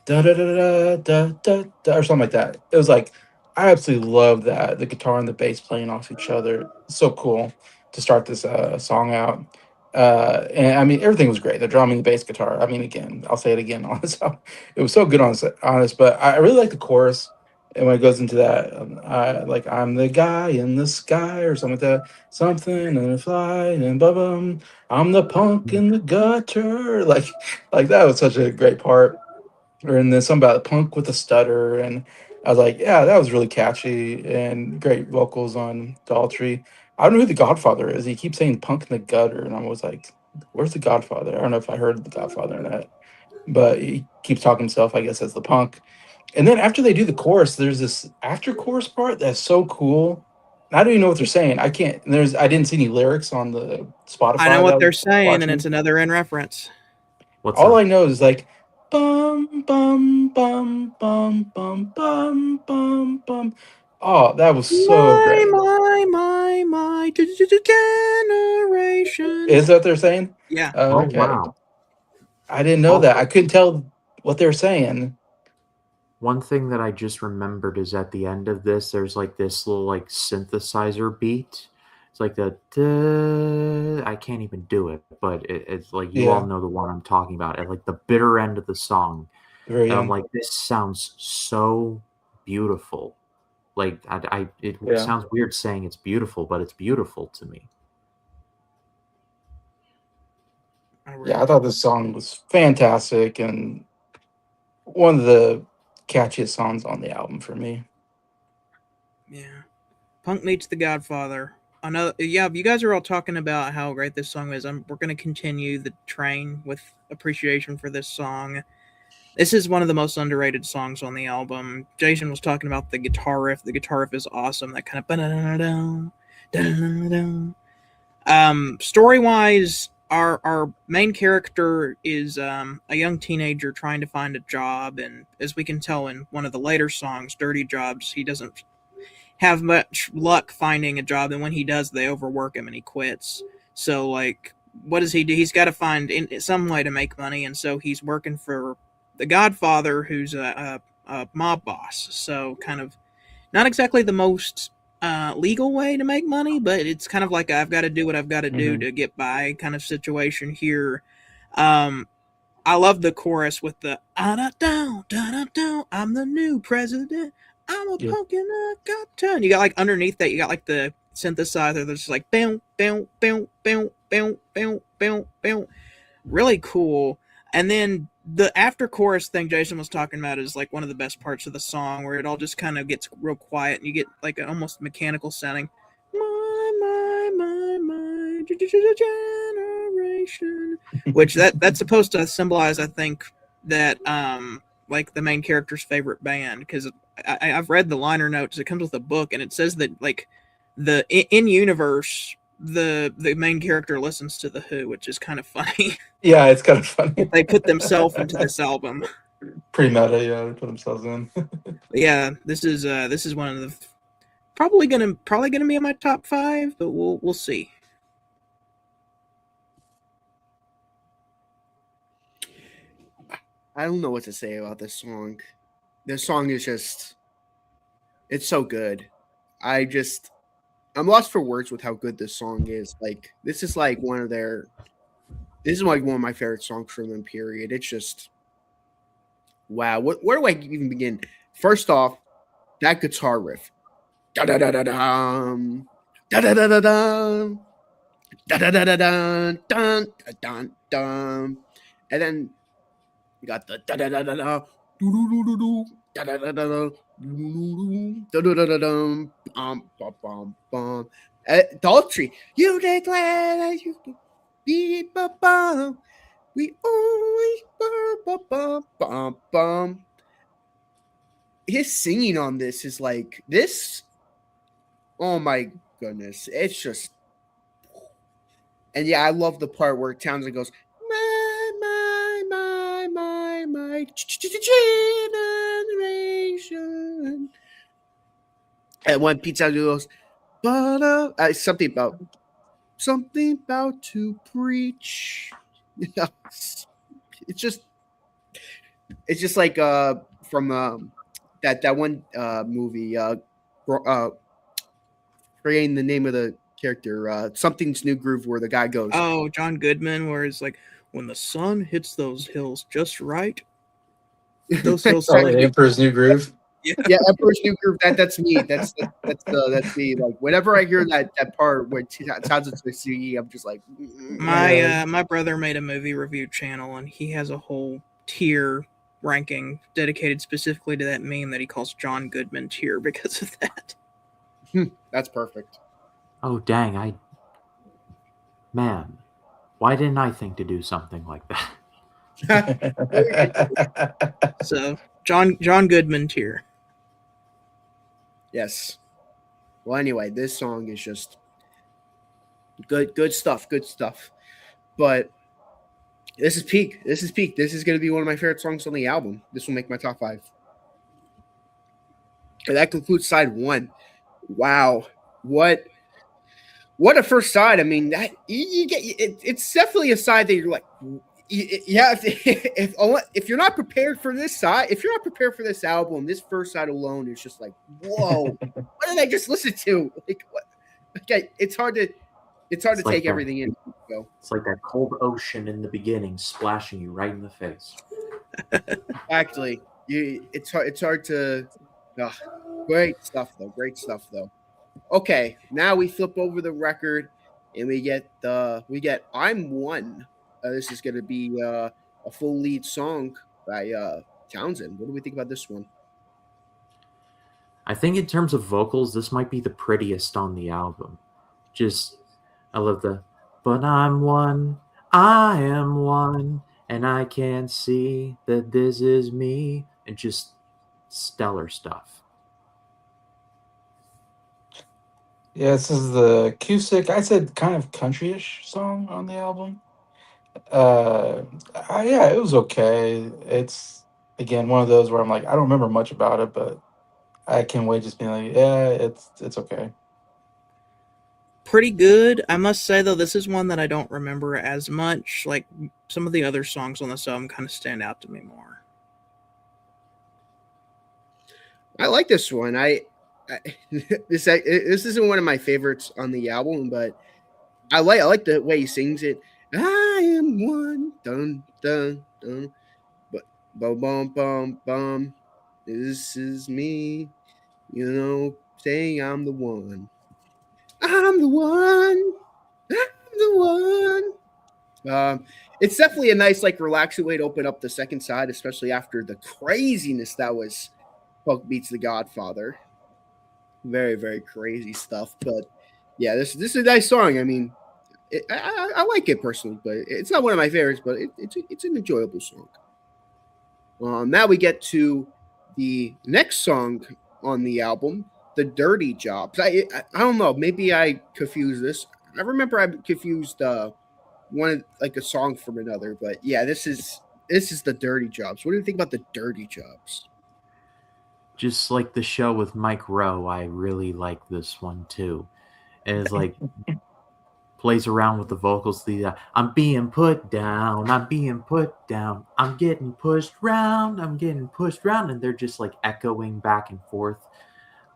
da da da da da da da or something like that. It was like I absolutely love that the guitar and the bass playing off each other. So cool to start this song out. And I mean everything was great. The drumming, the bass guitar. I mean, again, I'll say it again. On this album. It was so good on honest. But I really like the chorus. And when it goes into that, like I'm the guy in the sky or something like that, something and fly and blah blah. I'm the punk in the gutter. Like that was such a great part, or and then something about punk with a stutter, and I was like, yeah, that was really catchy and great vocals on Daltrey. I don't know who the Godfather is. He keeps saying punk in the gutter, and I was like, where's the Godfather? I don't know if I heard the Godfather in that, but he keeps talking himself, I guess, as the punk. And then after they do the chorus, there's this after chorus part that's so cool. I don't even know what they're saying. I can't. I didn't see any lyrics on the I know Spotify that I what they're was saying, and watching. it's another in reference. What's All that? I know is like bum bum bum bum bum bum bum bum. Oh, that was so My, great. my, my, my generation. Is that what they're saying? Yeah. Oh Okay. wow. I didn't know that. I Also, couldn't tell what they were saying. one thing that I just remembered is at the end of this, there's like this little like synthesizer beat. It's like the duh, I can't even do it, but it's like you all Yeah, know the one I'm talking about. At like the bitter end of the song, the very and I'm end. like, this sounds so beautiful. Like it Yeah. sounds weird saying it's beautiful, but it's beautiful to me. I Yeah, I really. thought this song was fantastic and one of the catchiest songs on the album for me. Yeah. Punk meets the Godfather. Another. Yeah. You guys are all talking about how great this song is. We're going to continue the train with appreciation for this song. This is one of the most underrated songs on the album. Jason was talking about the guitar riff. The guitar riff is awesome. That kind of story wise, our main character is a young teenager trying to find a job, and as we can tell in one of the later songs, "Dirty Jobs," he doesn't have much luck finding a job, and when he does, they overwork him and he quits. So, like, what does he do? He's got to find some way to make money, and so he's working for the Godfather, who's a mob boss. So, kind of not exactly the most legal way to make money, but it's kind of like I've got to do what I've got to do Hmm. to get by kind of situation here. Um, I love the chorus with the da down, da down. I'm the new president. I'm a Yeah. punk in a cotton. You got like underneath that, you got like the synthesizer that's like bow, bow, bow, bow, bow, bow, bow, bow. Really cool. And then the after chorus thing Jason was talking about is like one of the best parts of the song, where it all just kind of gets real quiet and you get like an almost mechanical sounding. My generation, which that's supposed to symbolize, I think, that like the main character's favorite band, because I've read the liner notes. It comes with a book, and it says that like the in universe the main character listens to the Who, which is kind of funny. Yeah, it's kind of funny. They put themselves into this album. Pretty meta, yeah, they put themselves in. But yeah, this is one of the probably gonna be in my top 5, but we'll see. I don't know what to say about this song. This song is just, it's so good. I'm lost for words with how good this song is. Like, this is like this is like one of my favorite songs from them, period. It's just, wow. Where do I even begin? First off, that guitar riff. da da da da dum, da da da da dum, da da da da dun, dun dun dun, and then you got the da da da da da, do do do do do, da da da da da, da da da da dum, bum bum bum bum. Daltrey, you declare that you can be bum. We always bum bum bum bum. His singing on this is like this. Oh my goodness, it's just. And yeah, I love the part where Townsend goes, my generation. And when Pete Townsend goes, but something about to preach. it's just like from that one movie, forgetting the name of the character, Something's New Groove, where the guy goes, Oh, John Goodman, where it's like, when the sun hits those hills just right, those hills Oh, the Emperor's New Groove. Yeah. Yeah, Emperor's New Groove. That's me. That's me. Like whenever I hear that part where it sounds like CE, I'm just like, My brother made a movie review channel, and he has a whole tier ranking dedicated specifically to that meme that he calls John Goodman tier because of that. That's perfect. Oh, dang, man, why didn't I think to do something like that? So John Goodman tier. Yes. Well, anyway, this song is just good stuff. Good stuff. But this is peak. This is peak. This is going to be one of my favorite songs on the album. This will make my top 5. And that concludes side 1. Wow, what a first side! I mean, that you get it's definitely a side that you're like, yeah. If you're not prepared for this side, if you're not prepared for this album, this first side alone is just like, whoa, what did I just listen to? Like, what? Okay, it's hard to like take everything in. So. It's like that cold ocean in the beginning, splashing you right in the face. Actually, it's hard to. Great stuff though. Okay, now we flip over the record and we get I'm One. This is going to be a full lead song by Townsend. What do we think about this one? I think in terms of vocals, this might be the prettiest on the album. I love but I'm one, I am one, and I can see that this is me, and just stellar stuff. Yeah, this is the acoustic, I said kind of country-ish song on the album. Yeah, it was okay. It's, again, one of those where I'm like, I don't remember much about it, but I can't wait just being like, yeah, it's okay. Pretty good. I must say, though, this is one that I don't remember as much. Like, some of the other songs on this album kind of stand out to me more. I like this one. This isn't one of my favorites on the album, but I like the way he sings it. I am one, dun dun dun, but bum bum bum bum. This is me, saying I'm the one. I'm the one. I'm the one. It's definitely a nice, like, relaxing way to open up the second side, especially after the craziness that was Punk Beats the Godfather. Very, very crazy stuff. But yeah, this is a nice song. I mean, I like it personally, but it's not one of my favorites. But it's an enjoyable song. Now we get to the next song on the album, "The Dirty Jobs." I don't know. Maybe I confused this. I remember I confused one, like, a song from another. But yeah, this is "The Dirty Jobs." What do you think about "The Dirty Jobs"? Just like the show with Mike Rowe, I really like this one too. And it's like plays around with the vocals. I'm being put down, I'm being put down, I'm getting pushed round, and they're just like echoing back and forth.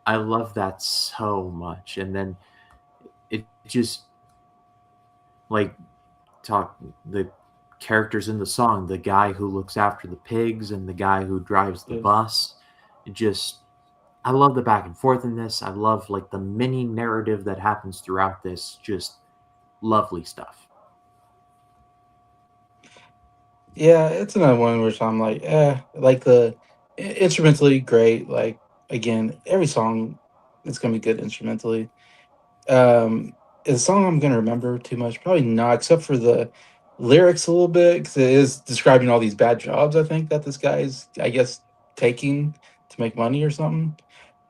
I love that so much. And then it just like the characters in the song, the guy who looks after the pigs and the guy who drives the bus. I love the back and forth in this. I love like the mini narrative that happens throughout this. Just lovely stuff. Yeah, it's another one which I'm like, like instrumentally great. Like again, every song is gonna be good instrumentally. Is a song I'm gonna remember too much? Probably not, except for the lyrics a little bit, because it is describing all these bad jobs. I think that this guy is, I guess, taking to make money or something.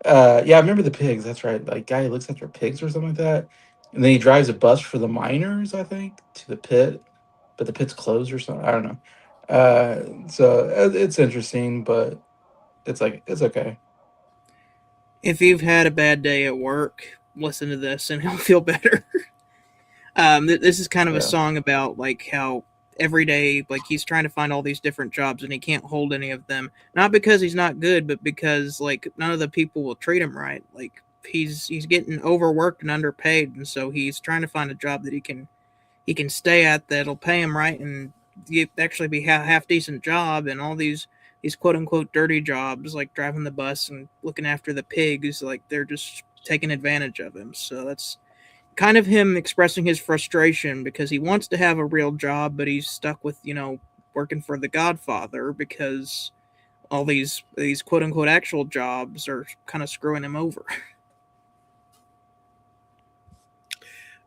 Yeah, I remember the pigs. That's right. Like guy looks after pigs or something like that, and then he drives a bus for the miners. I think to the pit, but the pit's closed or something. I don't know. So it's interesting, but it's like it's okay. If you've had a bad day at work, listen to this and it'll feel better. This is kind of a Yeah. song about like how every day, like he's trying to find all these different jobs and he can't hold any of them. Not because he's not good, but because like none of the people will treat him right. Like he's getting overworked and underpaid, and so he's trying to find a job that he can stay at that'll pay him right and actually be half decent job. And all these quote unquote dirty jobs like driving the bus and looking after the pigs, like they're just taking advantage of him. So that's kind of him expressing his frustration because he wants to have a real job, but he's stuck with working for the Godfather because all these quote unquote actual jobs are kind of screwing him over.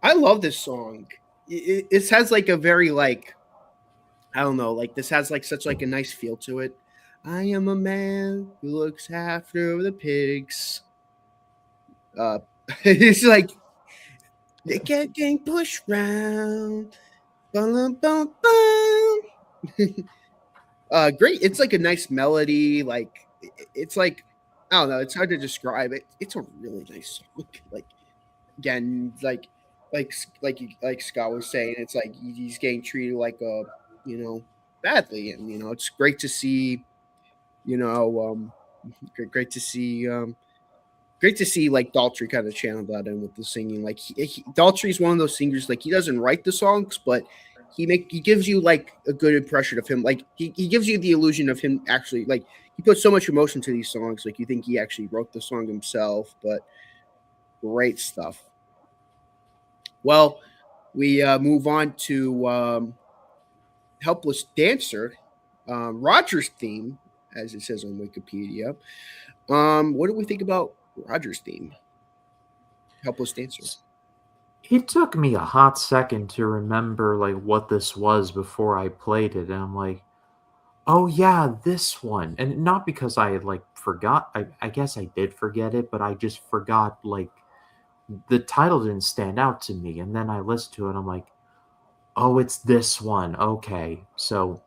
I love this song. It has like a very like I don't know, like this has like such like a nice feel to it. I am a man who looks after the pigs. Uh, it's like they get getting pushed round. Bum, bum, bum. Great. It's like a nice melody. Like it's like I don't know. It's hard to describe it. It's a really nice song. Like again, like Scott was saying, it's like he's getting treated like a badly, and it's great to see. You know, great to see. Great to see like Daltrey kind of channel that in with the singing. Like Daltrey's one of those singers. Like he doesn't write the songs, but he gives you like a good impression of him. Like he gives you the illusion of him actually like he puts so much emotion to these songs. Like you think he actually wrote the song himself, but great stuff. Well, we move on to Helpless Dancer, Roger's theme, as it says on Wikipedia. What do we think about Roger's theme? Helpless Dancer. It took me a hot second to remember like what this was before I played it, and I'm like, oh yeah, this one. And not because I had like forgot. I guess I did forget it, but I just forgot like the title didn't stand out to me. And then I listened to it, and I'm like, oh, it's this one. Okay, so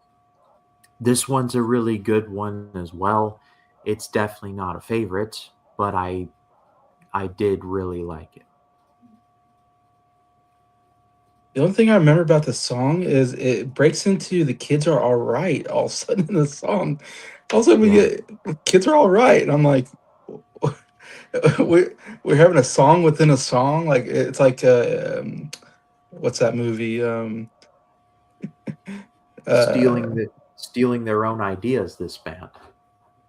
this one's a really good one as well. It's definitely not a favorite, but I did really like it. The only thing I remember about the song is it breaks into "The Kids Are All Right" all of a sudden in the song. All of a sudden we Yeah. get "Kids Are All Right," and I'm like, we're having a song within a song. Like it's like what's that movie? Uh, Stealing their own ideas, this band.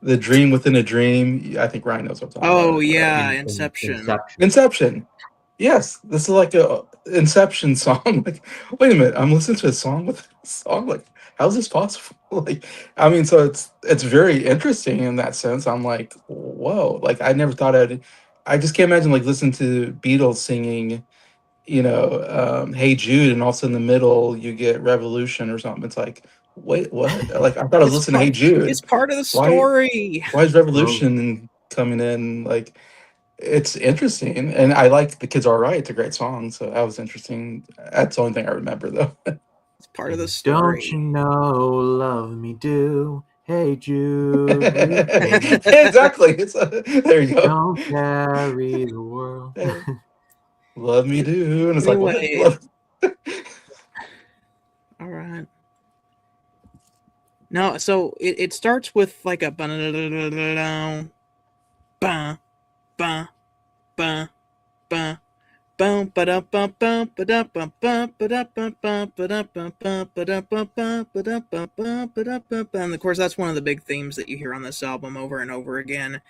The Dream Within a Dream. I think Ryan knows what I'm talking Oh about. yeah, Inception. Inception. Yes, this is like a Inception song. Like, wait a minute, I'm listening to a song with a song. Like, how is this possible? Like, I mean, so it's very interesting in that sense. I'm like, whoa! Like, I never thought I'd. I just can't imagine like listening to Beatles singing, "Hey Jude," and also in the middle you get Revolution or something. It's like, wait, what? Like, I thought I was it's listening to part Hey it's Jude. part of the Why? story. Why is Well, Revolution coming in? Like, it's interesting, and I like "The Kids Are All Right." It's a great song, so that was interesting. That's the only thing I remember, though. It's part of the don't you story. know, love me do. Hey Jude, we sing. Exactly. There you go. Don't carry the world. Hey, love me do, and it's like what? Anyway, Love. all right. No, so it starts with like a ba ba ba ba ba bum ba da bum bum ba da bum bum ba da bum bum ba da bum bum ba da bum bum ba da bum bum ba da bum bum. And of course, that's one of the big themes that you hear on this album over and over again.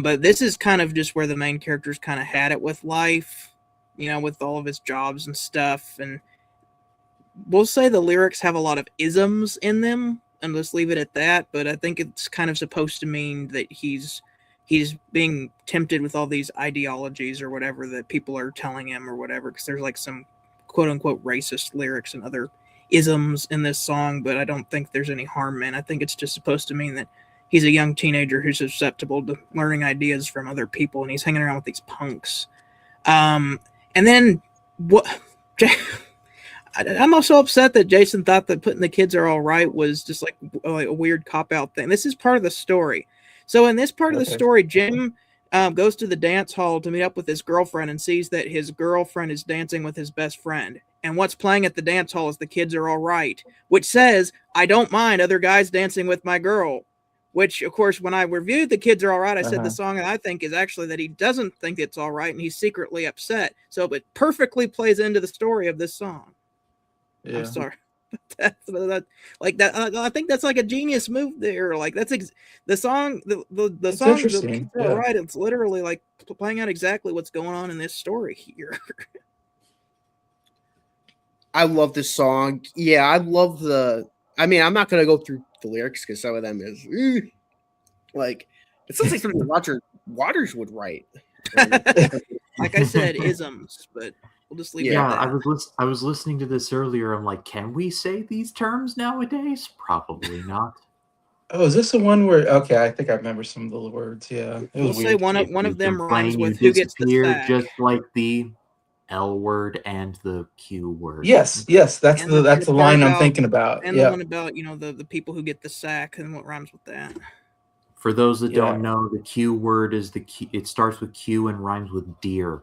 But this is kind of just where the main character's kind of had it with life, with all of his jobs and stuff. And we'll say the lyrics have a lot of isms in them, and let's leave it at that. But I think it's kind of supposed to mean that he's being tempted with all these ideologies or whatever that people are telling him or whatever, because there's like some quote unquote racist lyrics and other isms in this song, but I don't think there's any harm in. I think it's just supposed to mean that he's a young teenager who's susceptible to learning ideas from other people, and he's hanging around with these punks. And then what? I'm also upset that Jason thought that putting the kids are all right was just like a weird cop-out thing. This is part of the story. So in this part of the story, Jim goes to the dance hall to meet up with his girlfriend and sees that his girlfriend is dancing with his best friend. And what's playing at the dance hall is The Kids Are All Right, which says, I don't mind other guys dancing with my girl. Which, of course, when I reviewed The Kids Are All Right, I said the song I think is actually that he doesn't think it's all right and he's secretly upset. So it perfectly plays into the story of this song. Yeah. I'm sorry. I think that's like a genius move there. Like that's the song. The song. Interesting. Yeah. Right. It's literally like playing out exactly what's going on in this story here. I love this song. Yeah, I love the. I mean, I'm not gonna go through the lyrics because some of them is like it sounds like something Roger Waters would write. Like I said, isms, but. We'll just leave it at that. I was listening to this earlier. I'm like, can we say these terms nowadays? Probably not. Oh, is this the one where? Okay, I think I remember some of the words. Yeah, it was we'll weird. Say one of them rhymes with who gets the sack. Just like the L word and the Q word. Yes, that's the line I'm thinking about. And the one about the people who get the sack and what rhymes with that. For those that don't know, the Q word is the Q. It starts with Q and rhymes with deer.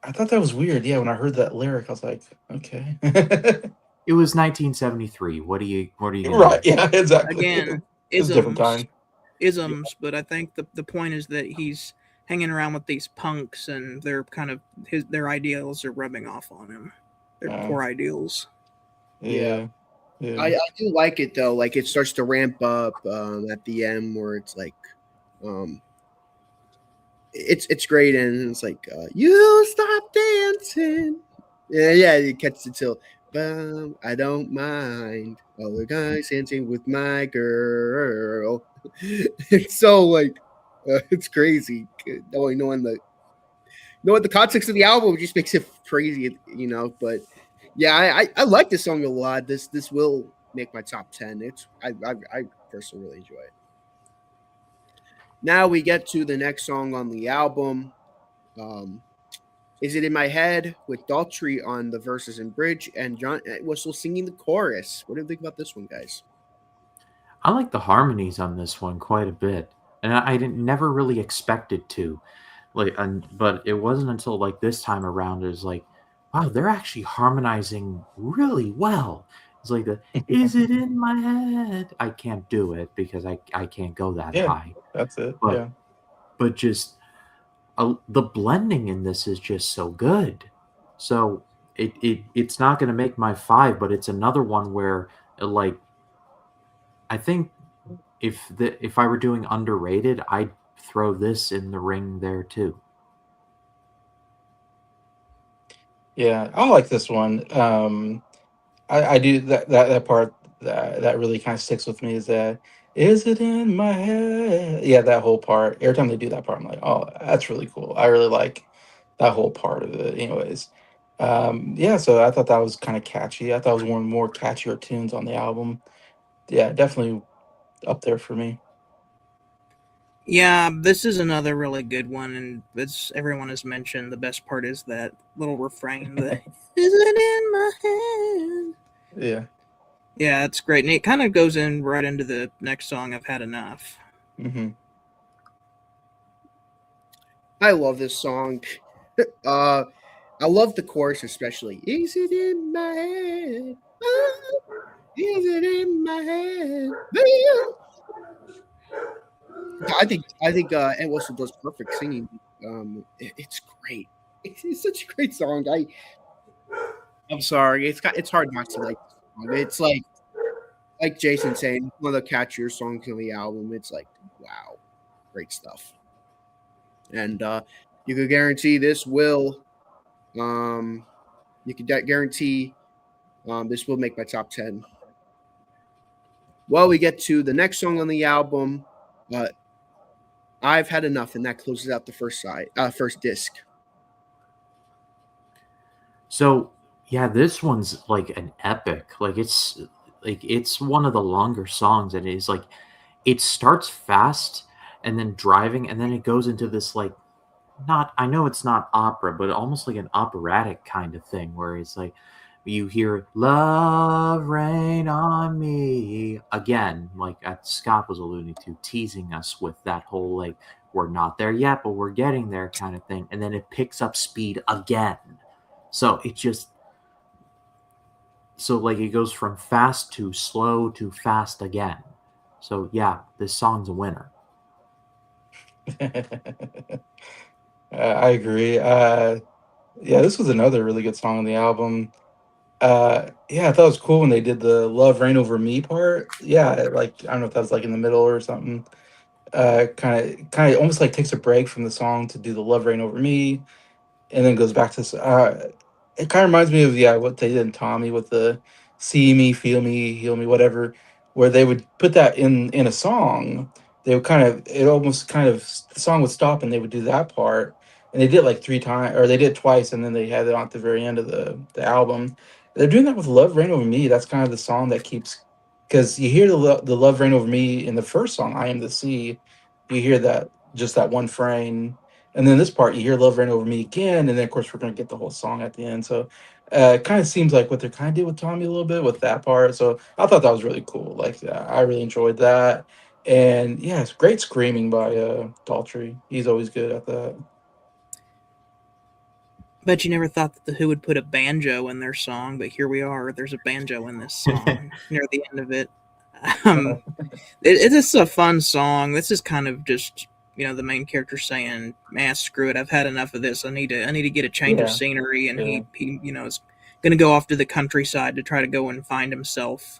I thought that was weird. Yeah, when I heard that lyric, I was like, okay. It was 1973. What are you right? Yeah, exactly. Again, it's a different time. Isms, but I think the point is that he's hanging around with these punks, and they're kind of their ideals are rubbing off on him. Their poor ideals. Yeah. I do like it though. Like it starts to ramp up at the end where it's like, it's great, and it's like you stop dancing. Yeah, you catch it till. I don't mind other guys dancing with my girl. It's so like it's crazy. Knowing the context of the album just makes it crazy, But yeah, I like this song a lot. This will make my top 10. I personally really enjoy it. Now we get to the next song on the album. Is It In My Head with Daltrey on the verses and bridge and John Whistle singing the chorus. What do you think about this one, guys? I like the harmonies on this one quite a bit. And I never really expected to. But it wasn't until like this time around it was like, wow, they're actually harmonizing really well. It's like is it in my head? I can't do it because I can't go that high. That's it. But just the blending in this is just so good. So it's not going to make my 5, but it's another one where like I think if I were doing underrated, I'd throw this in the ring there too. Yeah, I like this one. I do that part that really kind of sticks with me is that is it in my head? Yeah, that whole part. Every time they do that part, I'm like, oh, that's really cool. I really like that whole part of it. Anyways, yeah. So I thought that was kind of catchy. I thought it was one of the more catchier tunes on the album. Yeah, definitely up there for me. Yeah, this is another really good one, and as everyone has mentioned, the best part is that little refrain, the is it in my head? Yeah. Yeah, it's great. And it kind of goes in right into the next song, I've Had Enough. Mm-hmm. I love this song. I love the chorus especially. Is it in my head? Is it in my head? I think Ed Wilson does perfect singing. It's great. It's such a great song. I'm sorry. It's hard not to like this song. It's like Jason saying, one of the catchier songs on the album. It's like, wow, great stuff. and you could guarantee this will. You could guarantee this will make my top 10. Well, we get to the next song on the album. I've Had Enough, and that closes out the first disc. So yeah, this one's like an epic. It's one of the longer songs, and it's like it starts fast and then driving, and then it goes into this like not I know it's not opera, but almost like an operatic kind of thing where it's like you hear "Love Rain on Me" again, like Scott was alluding to, teasing us with that whole like we're not there yet, but we're getting there kind of thing, and then it picks up speed again. So like it goes from fast to slow to fast again. So yeah, this song's a winner. I agree. Yeah, this was another really good song on the album. Yeah, I thought it was cool when they did the "Love Reign Over Me" part. Yeah, like I don't know if that was like in the middle or something. Kind of almost like takes a break from the song to do the "Love Reign Over Me," and then goes back to it kind of reminds me of what they did in Tommy with the "See Me, Feel Me, Heal Me," whatever, where they would put that in a song. They would the song would stop and they would do that part, and they did it like three times, or they did it twice, and then they had it on at the very end of the album. They're doing that with "Love Reign Over Me." That's kind of the song that keeps, because you hear the "Love Reign Over Me" in the first song, "I Am the Sea." You hear that, just that one frame, and then this part, you hear "Love Ran Over Me" again, and then of course we're gonna get the whole song at the end. So it kind of seems like what they're kind of did with Tommy a little bit with that part. So I thought that was really cool. Like I really enjoyed that, and yeah, it's great screaming by Daltrey. He's always good at that. Bet you never thought that the Who would put a banjo in their song, but here we are. There's a banjo in this song near the end of it. Um, it's just a fun song. This is kind of just the main character saying, "Man, screw it. I've had enough of this. I need to get a change of Yeah, scenery." And yeah. he is going to go off to the countryside to try to go and find himself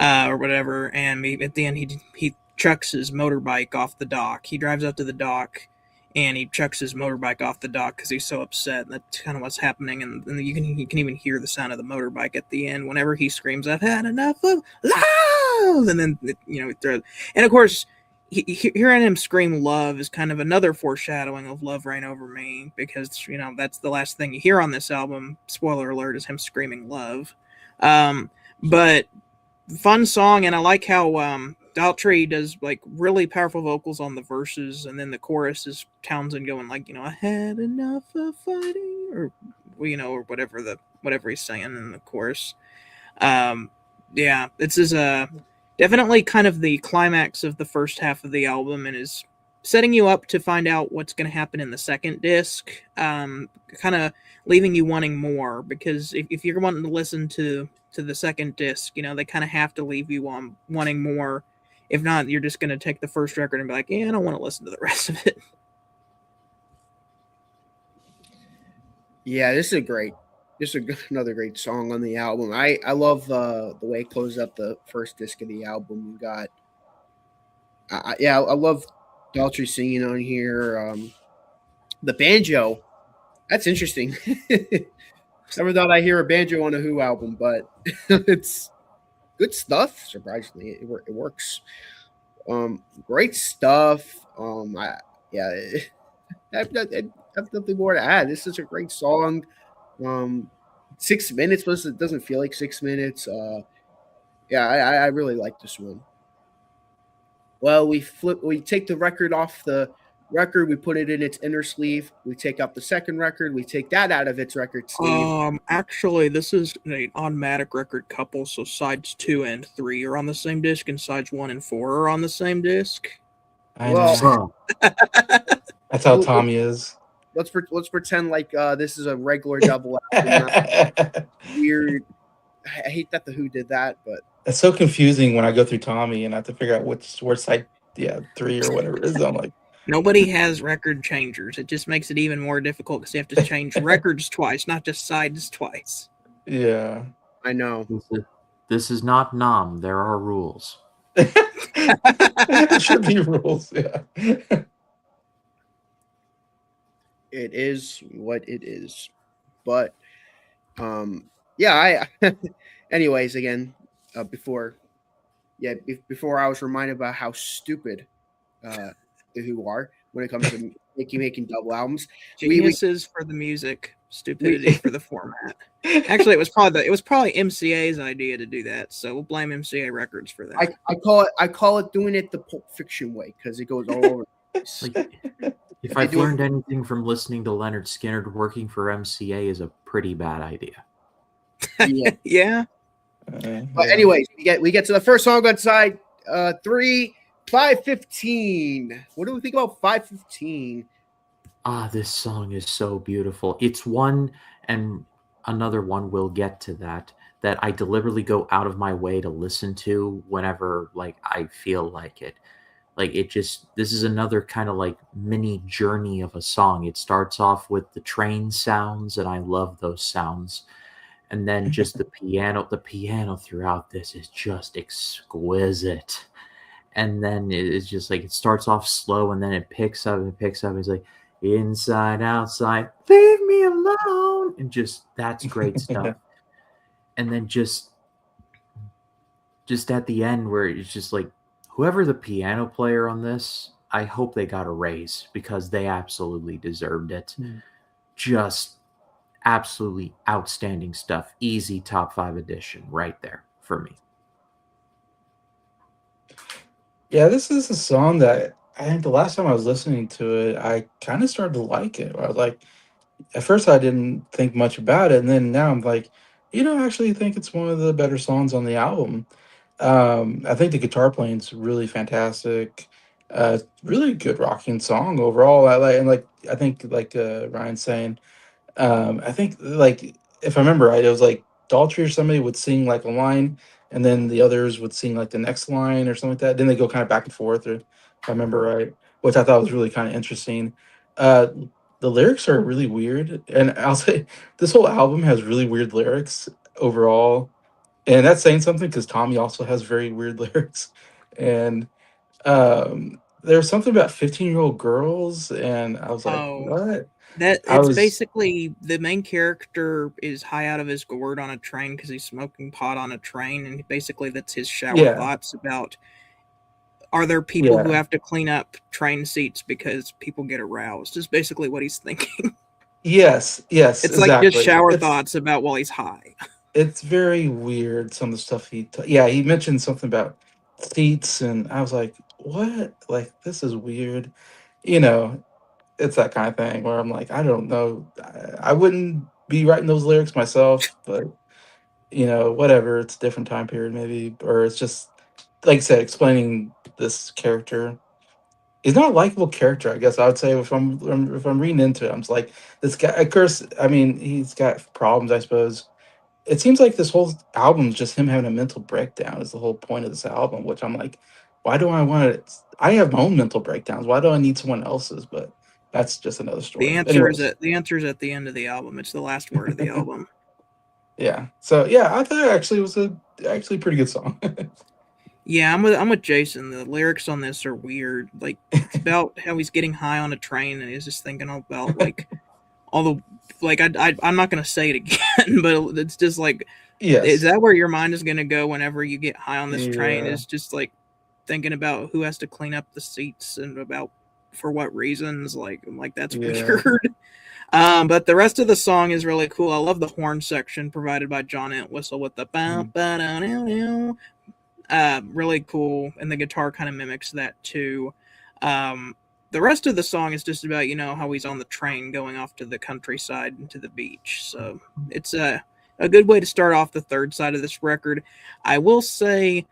or whatever. And at the end, he chucks his motorbike off the dock. He drives up to the dock and he chucks his motorbike off the dock because he's so upset. And that's kind of what's happening. And you can even hear the sound of the motorbike at the end whenever he screams, "I've had enough of love!" And then and of course, hearing him scream "love" is kind of another foreshadowing of "Love Reign Over Me," because that's the last thing you hear on this album. Spoiler alert: is him screaming "love." But fun song, and I like how Daltrey does like really powerful vocals on the verses, and then the chorus is Townsend going like, "I had enough of fighting," or or whatever he's saying in the chorus. Yeah, this is definitely kind of the climax of the first half of the album, and is setting you up to find out what's going to happen in the second disc. Kind of leaving you wanting more, because if you're wanting to listen to the second disc, they kind of have to leave you on wanting more. If not, you're just going to take the first record and be like, "Yeah, I don't want to listen to the rest of it." Yeah, this is another great song on the album. I love the way it closes up the first disc of the album. We got, I love Daltrey singing on here. The banjo, that's interesting. Never thought I'd hear a banjo on a Who album, but it's good stuff. Surprisingly, it works. Great stuff. Yeah, I have nothing more to add. This is a great song. 6 minutes, but it doesn't feel like 6 minutes. Yeah, I really like this one. Well, we take the record off the record, we put it in its inner sleeve. We take out the second record, we take that out of its record sleeve. Actually, this is an automatic record couple, so sides 2 and 3 are on the same disc, and sides 1 and 4 are on the same disc. I Well, know. That's how Tommy is. Let's pretend like this is a regular double album. Weird. I hate that the Who did that, but It's so confusing when I go through Tommy and I have to figure out where side 3 or whatever it is. I'm like, nobody has record changers. It just makes it even more difficult because you have to change records twice, not just sides twice. yeah. I know. This is not Nam. There are rules. There should be rules, yeah. It is what it is. But yeah, I anyways, again, before before I was reminded about how stupid the Who are when it comes to making double albums. We Geniuses for the music, stupidity we for the format. Actually, it was probably MCA's idea to do that, so we'll blame MCA Records for that. I call it doing it the Pulp Fiction way because it goes all over. Like, if They I've do it- learned anything from listening to Leonard Skinner, working for MCA is a pretty bad idea. Yeah. Yeah. But Yeah. anyways, we get to the first song on side 3, 515. What do we think about 515? This song is so beautiful. It's one, and another one, we'll get to that I deliberately go out of my way to listen to whenever like I feel like it. Like this is another kind of like mini journey of a song. It starts off with the train sounds, and I love those sounds. And then just the piano throughout this is just exquisite. And then it's just like it starts off slow and then it picks up and picks up. It's like inside, outside, leave me alone. And just that's great stuff. And then just at the end where it's just like whoever the piano player on this, I hope they got a raise because they absolutely deserved it. Just absolutely outstanding stuff. Easy top 5 edition right there for me. Yeah, this is a song that I think the last time I was listening to it, I kind of started to like it. I was like, at first I didn't think much about it, and then now I'm like, I actually think it's one of the better songs on the album. I think the guitar playing's really fantastic. Really good rocking song overall. I think like Ryan's saying, I think like if I remember right, it was like Daltrey or somebody would sing like a line, and then the others would sing like the next line or something like that. Then they go kind of back and forth, or if I remember right, which I thought was really kind of interesting. Uh, the lyrics are really weird, and I'll say this whole album has really weird lyrics overall, and that's saying something because Tommy also has very weird lyrics, and there's something about 15-year-old girls, and I was like, Oh, what? that I it's was basically the main character is high out of his gourd on a train because he's smoking pot on a train, and basically that's his shower yeah. thoughts about are there people who Yeah. have to clean up train seats because people get aroused? Is basically what he's thinking. Yes, yes, It's like just exactly. shower It's thoughts about while he's high. it's very weird some of the stuff yeah, he mentioned something about seats and I was like, "What? Like this is weird." You know, it's that kind of thing where I'm like, I don't know. I wouldn't be writing those lyrics myself, but whatever, it's a different time period maybe or it's just like I said explaining this character. He's not a likable character, I guess I would say if I'm reading into it. I'm just like this guy. Of course, I mean he's got problems, I suppose. It seems like this whole album is just him having a mental breakdown. Is the whole point of this album, which I'm like, why do I want it? I have my own mental breakdowns. Why do I need someone else's? But that's just another story. Anyways, The answer is at the end of the album. It's the last word of the album. yeah. So yeah, I thought it actually was actually pretty good song. Yeah, I'm with Jason. The lyrics on this are weird. Like it's about how he's getting high on a train and he's just thinking about like all the like I'm not gonna say it again, but it's just like is Yes. that where your mind is gonna go whenever you get high on this train? Yeah. Is just like thinking about who has to clean up the seats and about for what reasons. Like that's Yeah. weird. But the rest of the song is really cool. I love the horn section provided by John Entwistle with the ba ba da da da. Really cool, and the guitar kind of mimics that too. The rest of the song is just about how he's on the train going off to the countryside and to the beach. So it's a good way to start off the third side of this record. I will say,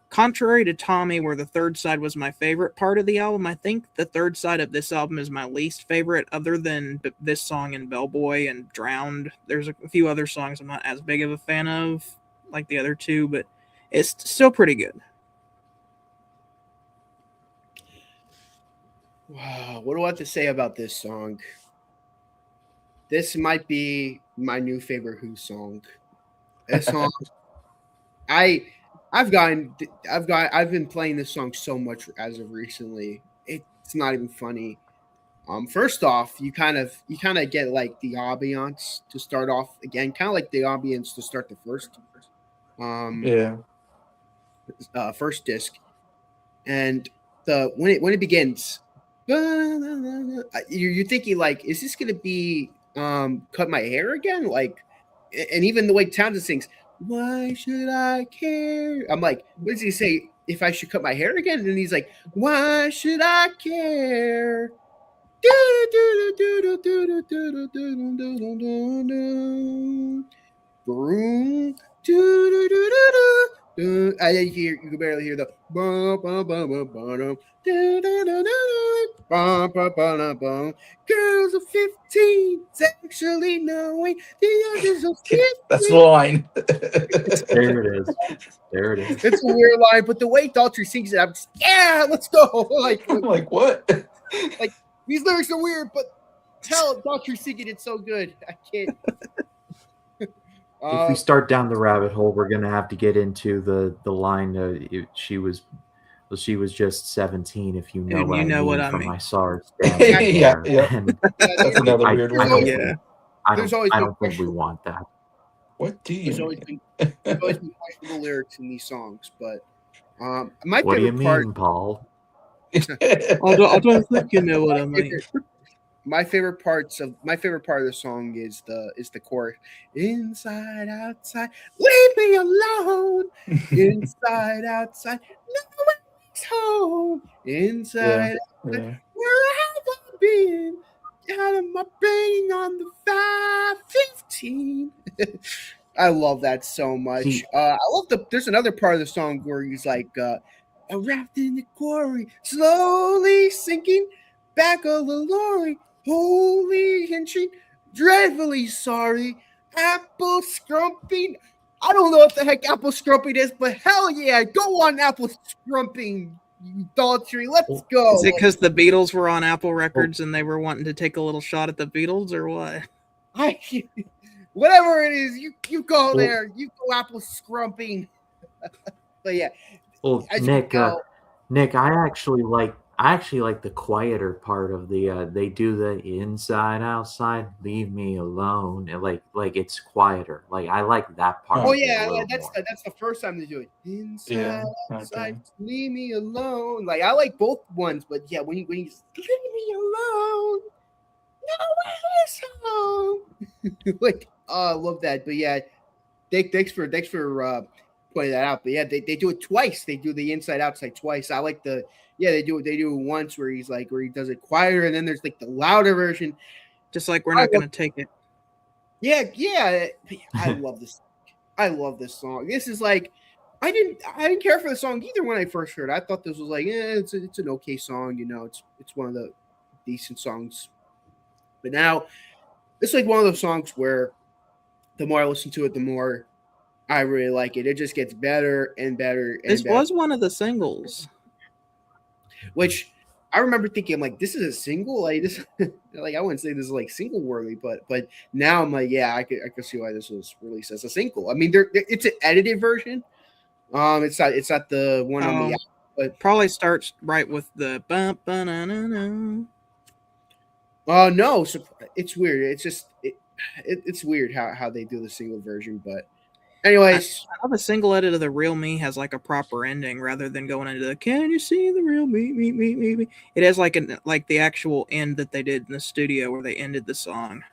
contrary to Tommy, where the third side was my favorite part of the album, I think the third side of this album is my least favorite, other than this song and Bellboy and Drowned. There's a few other songs I'm not as big of a fan of, like the other two, but it's still pretty good. Wow, what do I have to say about this song? This might be my new favorite Who song. This song, I've been playing this song so much as of recently. It's not even funny. First off, you kind of get like the ambiance to start off again, kind of like the ambiance to start the um Yeah. first disc, and the when it begins, you're thinking like, is this gonna be cut my hair again? Like, and even the way Townsend sings, why should I care? I'm like, what does he say? If I should cut my hair again? And he's like, why should I care? Broom. I hear, you can barely hear the girls of 15 sexually knowing the others of 15. That's the line. There it is. There it is. It's a weird line, but the way Daltrey sings it, I'm just, yeah, let's go. I'm like, what? Like, these lyrics are weird, but tell Daltrey singing it so good. I can't. If we start down the rabbit hole, we're gonna have to get into the line. She was just 17. If you know And what you I know mean, what I from mean. my SARS. Yeah. And That's another weird one. Yeah. I There's don't, always I been don't think we want that. What do There's you always mean? been questionable lyrics in these songs, but my What do you favorite part. mean, Paul? I don't think you know what I mean. My favorite part of the song is the chorus. Inside, outside, leave me alone. Inside, outside, no one's home. Inside, outside, Yeah. where have I been? Out of my brain on the 515. I love that so much. See- I love there's another part of the song where he's like, wrapped in the quarry, slowly sinking back of the lorry, holy hinching, dreadfully sorry, apple scrumping. I don't know what the heck apple scrumping is, but hell yeah, go on apple scrumping, you Daltrey. Let's go. Is it because the Beatles were on Apple Records and they were wanting to take a little shot at the Beatles, or what? Whatever it is, you go there. You go apple scrumping. But yeah. Well, As you can tell, Nick, I actually like the quieter part of the they do the inside outside leave me alone, and like it's quieter. Like I like that part. oh of it a yeah, little that's more. the first time they do it. Inside, Yeah, outside, okay. leave me alone. Like I like both ones, but yeah, when you leave me alone, no one's home. Like, oh, I love that. But yeah, thanks for pointing that out. But yeah, they do it twice. They do the inside outside twice. I like they do it once where he does it quieter, and then there's like the louder version. Just like we're not going to take it. Yeah. I love this. I love this song. This is like, I didn't care for the song either when I first heard it. I thought this was like, it's an okay song. You know, it's one of the decent songs. But now it's like one of those songs where the more I listen to it, the more I really like it. It just gets better and better and This better. was one of the singles. Which I remember thinking, I'm like, this is a single? Like this, like I wouldn't say this is like single worthy, but now I'm like, yeah, I could see why this was released as a single. I mean, it's an edited version. It's not the one on the album, but probably starts right with the bump. No, it's weird. It's just it's weird how they do the single version, but. Anyways, I the single edit of The Real Me has like a proper ending rather than going into the "Can you see the real me?" It has like the actual end that they did in the studio where they ended the song.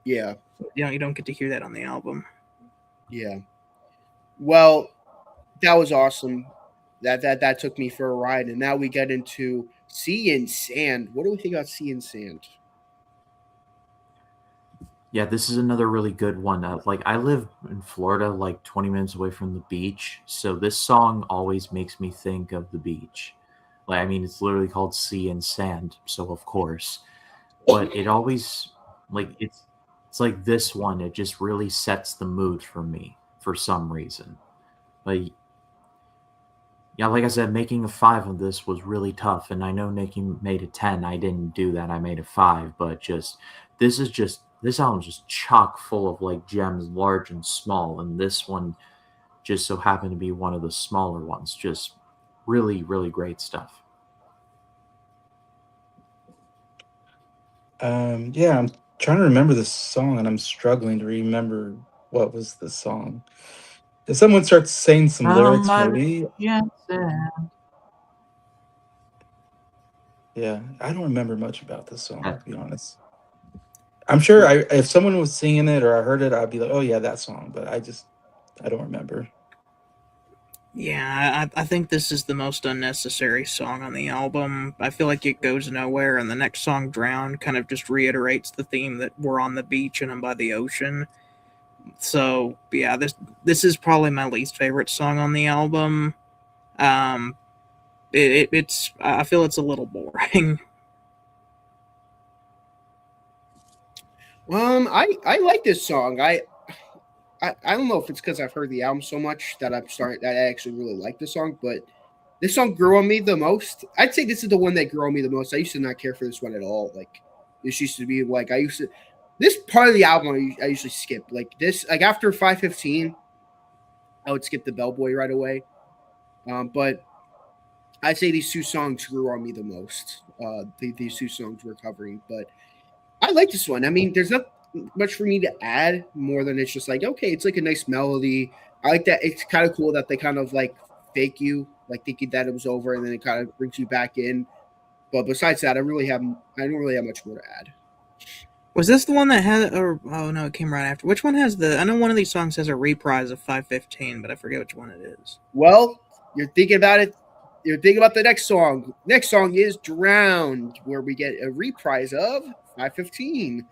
Yeah, you don't get to hear that on the album. Yeah, well, that was awesome. That took me for a ride, and now we get into Sea and Sand. What do we think about Sea and Sand? Yeah, this is another really good one. Like I live in Florida, like 20 minutes away from the beach, so this song always makes me think of the beach. Like I mean, it's literally called Sea and Sand, so of course. But it always it's like this one. It just really sets the mood for me for some reason. Like yeah, like I said, making a 5 of this was really tough, and I know Nicky made a 10. I didn't do that. I made a 5, but this album's just chock full of like gems, large and small, and this one just so happened to be one of the smaller ones. Just really, really great stuff. Yeah, I'm trying to remember the song, and I'm struggling to remember what was the song. If someone starts saying some lyrics, maybe. Yeah, I don't remember much about this song, to be honest. I'm sure if someone was singing it or I heard it, I'd be like, "Oh yeah, that song," but I don't remember. Yeah, I think this is the most unnecessary song on the album. I feel like it goes nowhere, and the next song, Drown, kind of just reiterates the theme that we're on the beach and I'm by the ocean. So yeah, this is probably my least favorite song on the album. Um, it's I feel it's a little boring. I like this song. I don't know if it's because I've heard the album so much that I actually really like the song, but this song grew on me the most. I'd say this is the one that grew on me the most. I used to not care for this one at all. Like this used to be like I used to this part of the album I usually skip. Like this like after 515, I would skip the Bellboy right away. But I'd say these two songs grew on me the most. These two songs we're covering, but I like this one. I mean, there's not much for me to add more than it's just like, okay, it's like a nice melody. I like that. It's kind of cool that they kind of like fake you, like thinking that it was over, and then it kind of brings you back in. But besides that, I don't really have much more to add. Was this the one that had, or oh no, it came right after? Which one has the? I know one of these songs has a reprise of 515, but I forget which one it is. Well, you're thinking about it. You're thinking about the next song. Next song is Drowned, where we get a reprise of 515.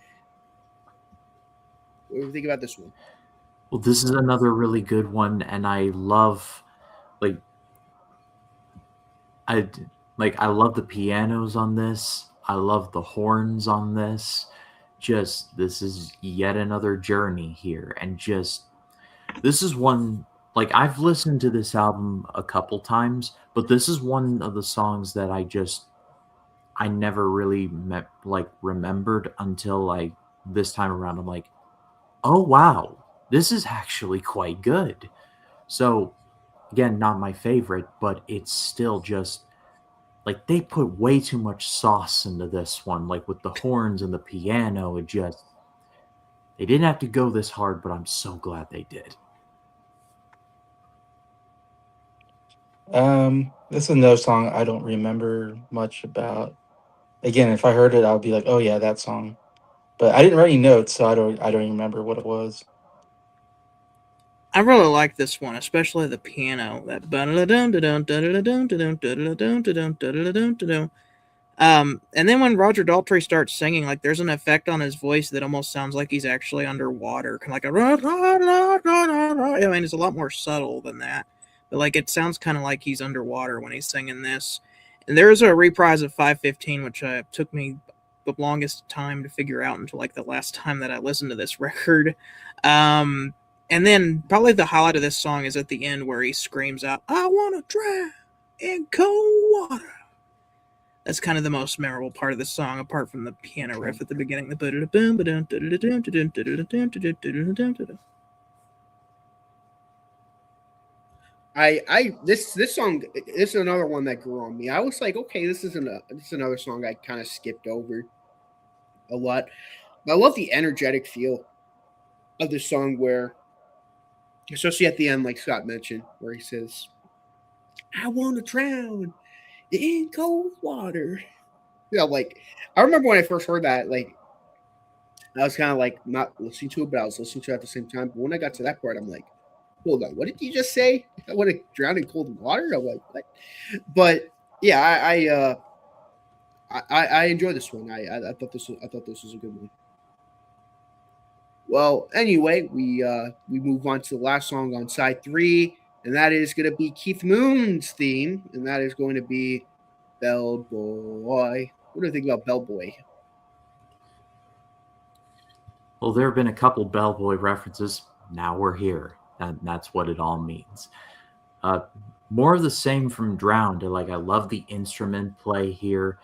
What do you think about this one? Well, this is another really good one, and I love, like, I I love the pianos on this. I love the horns on this. Just this is yet another journey here, and just this is one like I've listened to this album a couple times, but this is one of the songs that I never really remembered until like this time around. I'm like, oh wow, this is actually quite good. So again, not my favorite, but it's still just like they put way too much sauce into this one, like with the horns and the piano. It just they didn't have to go this hard, but I'm so glad they did. This is another song I don't remember much about. Again, if I heard it, I'll be like, "Oh yeah, that song." But I didn't write any notes, so I don't even remember what it was. I really like this one, especially the piano. That and then when Roger Daltrey starts singing, like there's an effect on his voice that almost sounds like he's actually underwater, kind of like a. I mean, it's a lot more subtle than that, but like it sounds kind of like he's underwater when he's singing this. And there is a reprise of 515, which took me the longest time to figure out until like the last time that I listened to this record. And then probably the highlight of this song is at the end where he screams out, "I want to drown in cold water." That's kind of the most memorable part of the song, apart from the piano riff at the beginning. This song this is another one that grew on me. I was like, okay, this is another song I kind of skipped over a lot. But I love the energetic feel of the song where, especially at the end, like Scott mentioned, where he says, "I want to drown in cold water." Yeah, like I remember when I first heard that, like I was kind of like not listening to it, but I was listening to it at the same time. But when I got to that part, I'm like, hold on, what did you just say? I want to drown in cold water? I'm like, what? But yeah, I enjoy this one. I thought this was a good one. Well, anyway, we move on to the last song on side 3, and that is going to be Keith Moon's theme, and that is going to be Bellboy. What do you think about Bellboy? Well, there have been a couple Bellboy references. Now we're here, and that's what it all means. More of the same from Drowned. Like I love the instrument play here.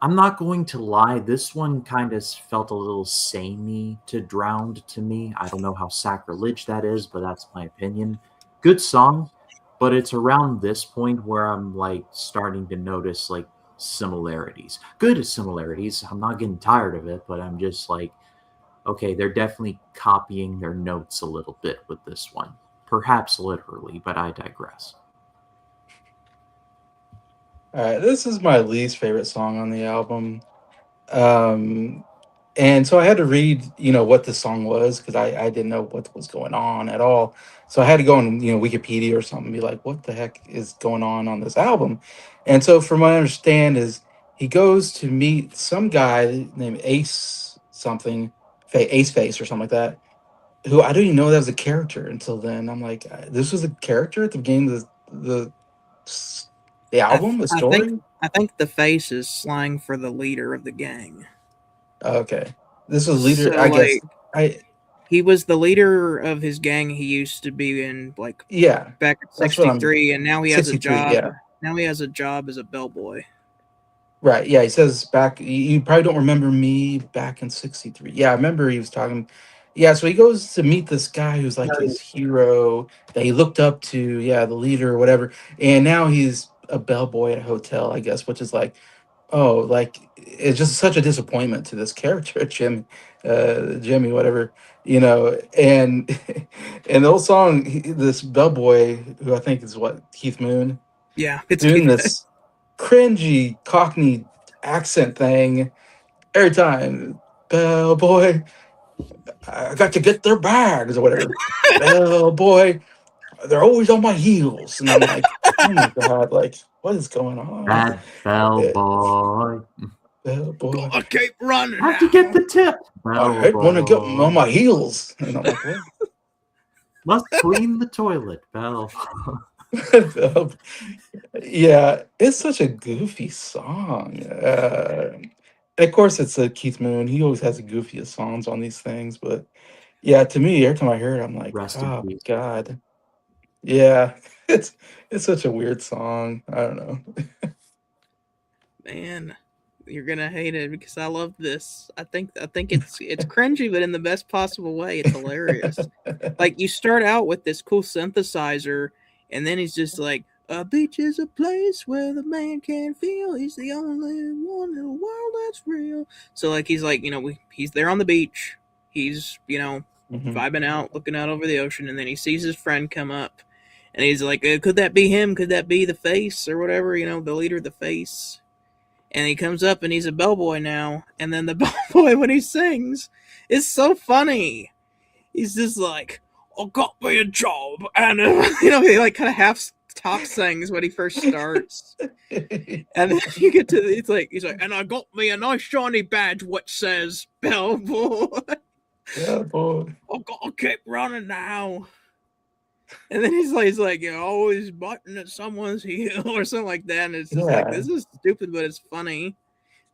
I'm not going to lie, this one kind of felt a little samey to Drowned to me. I don't know how sacrilege that is, but that's my opinion. Good song, but it's around this point where I'm like starting to notice like similarities. Good similarities. I'm not getting tired of it, but I'm just like, okay, they're definitely copying their notes a little bit with this one. Perhaps literally, but I digress. All right, this is my least favorite song on the album. And so I had to read, what the song was because I didn't know what was going on at all. So I had to go on, Wikipedia or something and be like, what the heck is going on this album? And so from what I understand is he goes to meet some guy named Ace something, Ace Face or something like that, who I didn't even know that was a character until then. I'm like, this was a character at the beginning of the album, the story? I think the face is slang for the leader of the gang. Okay. This was leader, So I guess. like he was the leader of his gang he used to be in like Yeah, back in that's what I'm 63 and now he has a 63, job. yeah. Now he has a job as a bellboy. Right. Yeah, he says back you probably don't remember me back in 63. Yeah, I remember he was talking. Yeah, so he goes to meet this guy who's like his hero that he looked up to, yeah, the leader or whatever. And now he's a bellboy at a hotel, I guess, which is like, oh, like it's just such a disappointment to this character, Jimmy, whatever, and and the whole song, this bellboy, who I think is what, Keith Moon, Yeah, it's doing this cringy Cockney accent thing every time. Bellboy, I got to get their bags or whatever. Bellboy, they're always on my heels, and I'm like, oh my god, like what is going on? That bellboy. Bellboy, gotta keep running. Have to get the tip. I want to get on my heels, and I'm like, what? Must clean the toilet, Bell. Yeah, it's such a goofy song. Of course, it's a Keith Moon. He always has the goofiest songs on these things. But yeah, to me, every time I hear it, I'm like, Rest in oh peace. god. Yeah, it's such a weird song. I don't know. Man, you're gonna hate it because I love this. I think it's cringy, but in the best possible way. It's hilarious. Like you start out with this cool synthesizer, and then he's just like, "A beach is a place where the man can feel. He's the only one in the world that's real." So like he's like, he's there on the beach. He's Mhm. vibing out, looking out over the ocean, and then he sees his friend come up, and he's like, "Could that be him? Could that be the face or whatever? The leader of the face." And he comes up and he's a bellboy now. And then the bellboy, when he sings, is so funny. He's just like, "I got me a job," and he like kind of half top sings when he first starts, and then you get to he's like, "And I got me a nice shiny badge which says bellboy." Yeah, boy. "I gotta keep running now." And then he's like, always butting at someone's heel or something like that. And it's just like, Yeah. this is stupid, but it's funny.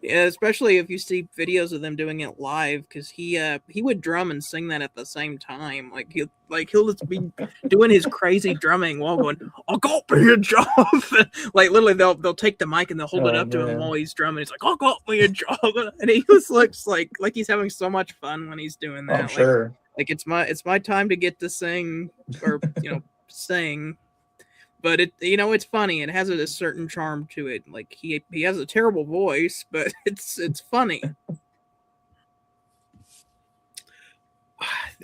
Yeah, especially if you see videos of them doing it live, because he would drum and sing that at the same time. He'll just be doing his crazy drumming while going, "I got me a job." Like literally, they'll take the mic and they'll hold it Oh, up to him man. while he's drumming. He's like, "I got me a job," and he just looks like he's having so much fun when he's doing that. I'm sure. Like it's my time to get to sing or sing. But it's funny. It has a certain charm to it. Like he has a terrible voice, but it's funny.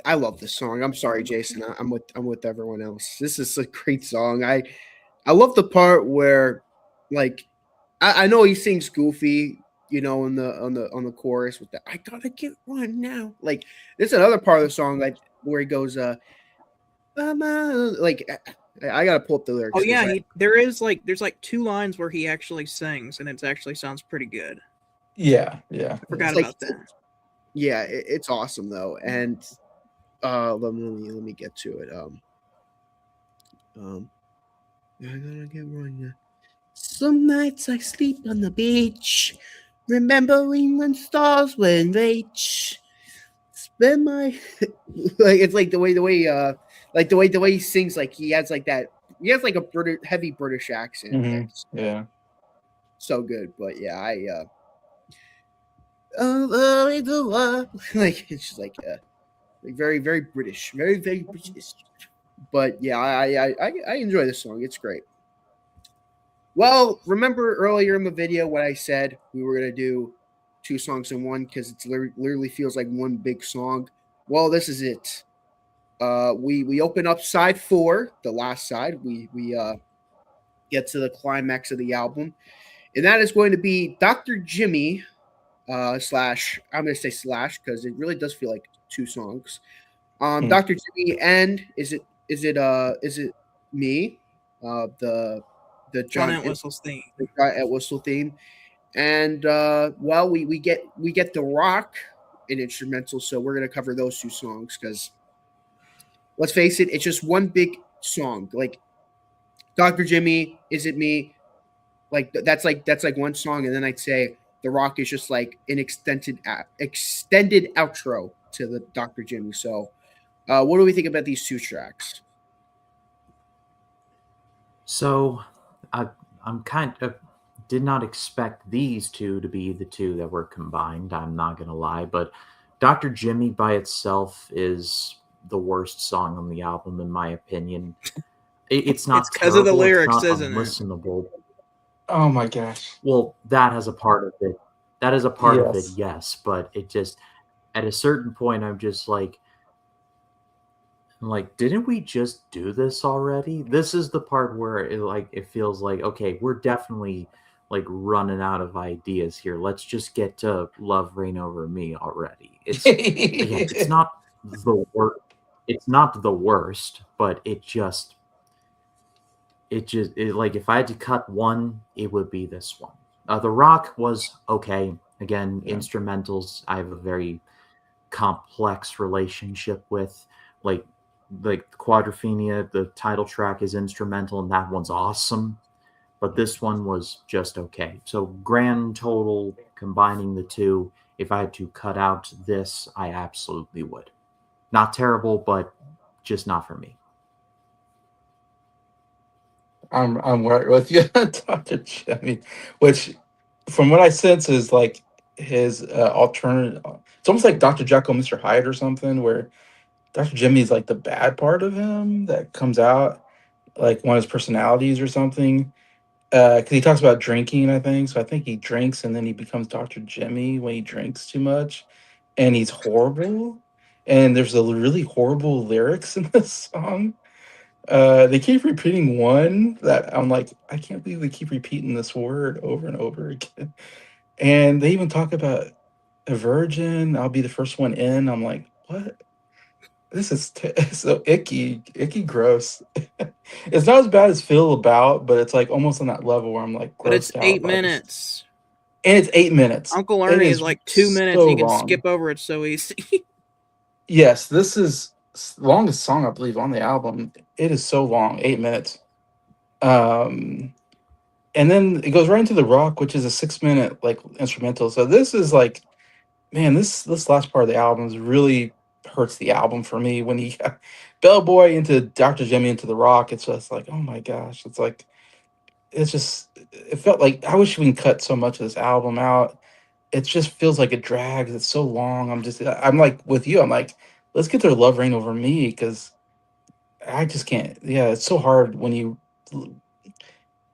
I love this song. I'm sorry, Jason. I'm with everyone else. This is a great song. I love the part where, like, I know he sings goofy, in the chorus with the "I gotta get one now." Like, there's another part of the song like where he goes, like I gotta pull up the lyrics. Oh yeah, there's like 2 lines where he actually sings, and it actually sounds pretty good. Yeah. I forgot It's about that. Yeah, it's awesome though, and let me get to it. I gotta get one. Yeah. Some nights I sleep on the beach, remembering when stars were in reach. Spend my like it's like the way he sings, like he has like that. He has like a heavy British accent. Mhm. It's Yeah. so good, but yeah, like it's just like very very British, very very British. But yeah, I enjoy this song. It's great. Well, remember earlier in the video what I said we were gonna do 2 songs in one because it literally feels like one big song. Well, this is it. We open up side 4, the last side. We get to the climax of the album, and that is going to be Dr. Jimmy slash. I'm gonna say slash because it really does feel like 2 songs. Hmm. Dr. Jimmy and is it me? The John John Entwistle's theme. the guy at Whistle theme, and well, we get the rock and instrumental, so we're gonna cover those 2 songs because let's face it, it's just one big song. Like Dr. Jimmy, is it me? That's like one song, and then I'd say the rock is just like an extended outro to the Dr. Jimmy. So, what do we think about these 2 tracks? So, I'm kind of did not expect these 2 to be the 2 that were combined. I'm not gonna lie, but Dr. Jimmy by itself is the worst song on the album, in my opinion. It's not It's because of the terrible. It's lyrics, not isn't it? unlistenable. Oh my gosh. Well, that has a part of it. That is a part of it, Yes. yes. But it just at a certain point, I'm just like, didn't we just do this already? This is the part where it feels like, okay, we're definitely like running out of ideas here. Let's just get to Love Reign Over Me already. It's again, it's not the worst. It's not the worst, but like if I had to cut one, it would be this one. The Rock was okay. Again, Yeah. instrumentals I have a very complex relationship with. Like Quadrophenia, the title track is instrumental, and that one's awesome. But this one was just okay. So grand total, combining the 2, if I had to cut out this, I absolutely would. Not terrible, but just not for me. I'm right with you, Dr. Jimmy, which from what I sense is like his alternative. It's almost like Dr. Jekyll, Mr. Hyde, or something, where Dr. Jimmy is like the bad part of him that comes out, like one of his personalities or something. Because he talks about drinking, I think. So I think he drinks and then he becomes Dr. Jimmy when he drinks too much, and he's horrible. And there's a really horrible lyrics in this song. They keep repeating one that I'm like, I can't believe they keep repeating this word over and over again. And they even talk about a virgin. I'll be the first one in. I'm like, what? This is so icky, gross. It's not as bad as Feel About, but it's like almost on that level where I'm like But it's grossed out 8 by this. minutes. And it's 8 minutes. Uncle It Ernie is is like 2 minutes. so You can long. skip over it so easy. Yes, this is longest song I believe on the album. It is so long, 8 minutes. Um, and then it goes right into the rock, which is a 6 minute like instrumental. So this is like, man, this last part of the album really hurts the album for me. When he got Bellboy into Dr. Jimmy into the rock, it's just like, oh my gosh, it's like it felt like I wish we can cut so much of this album out. It just feels like it drags. It's so long. I'm like with you. I'm like, let's get their Love Reign Over Me because I just can't. Yeah, it's so hard when you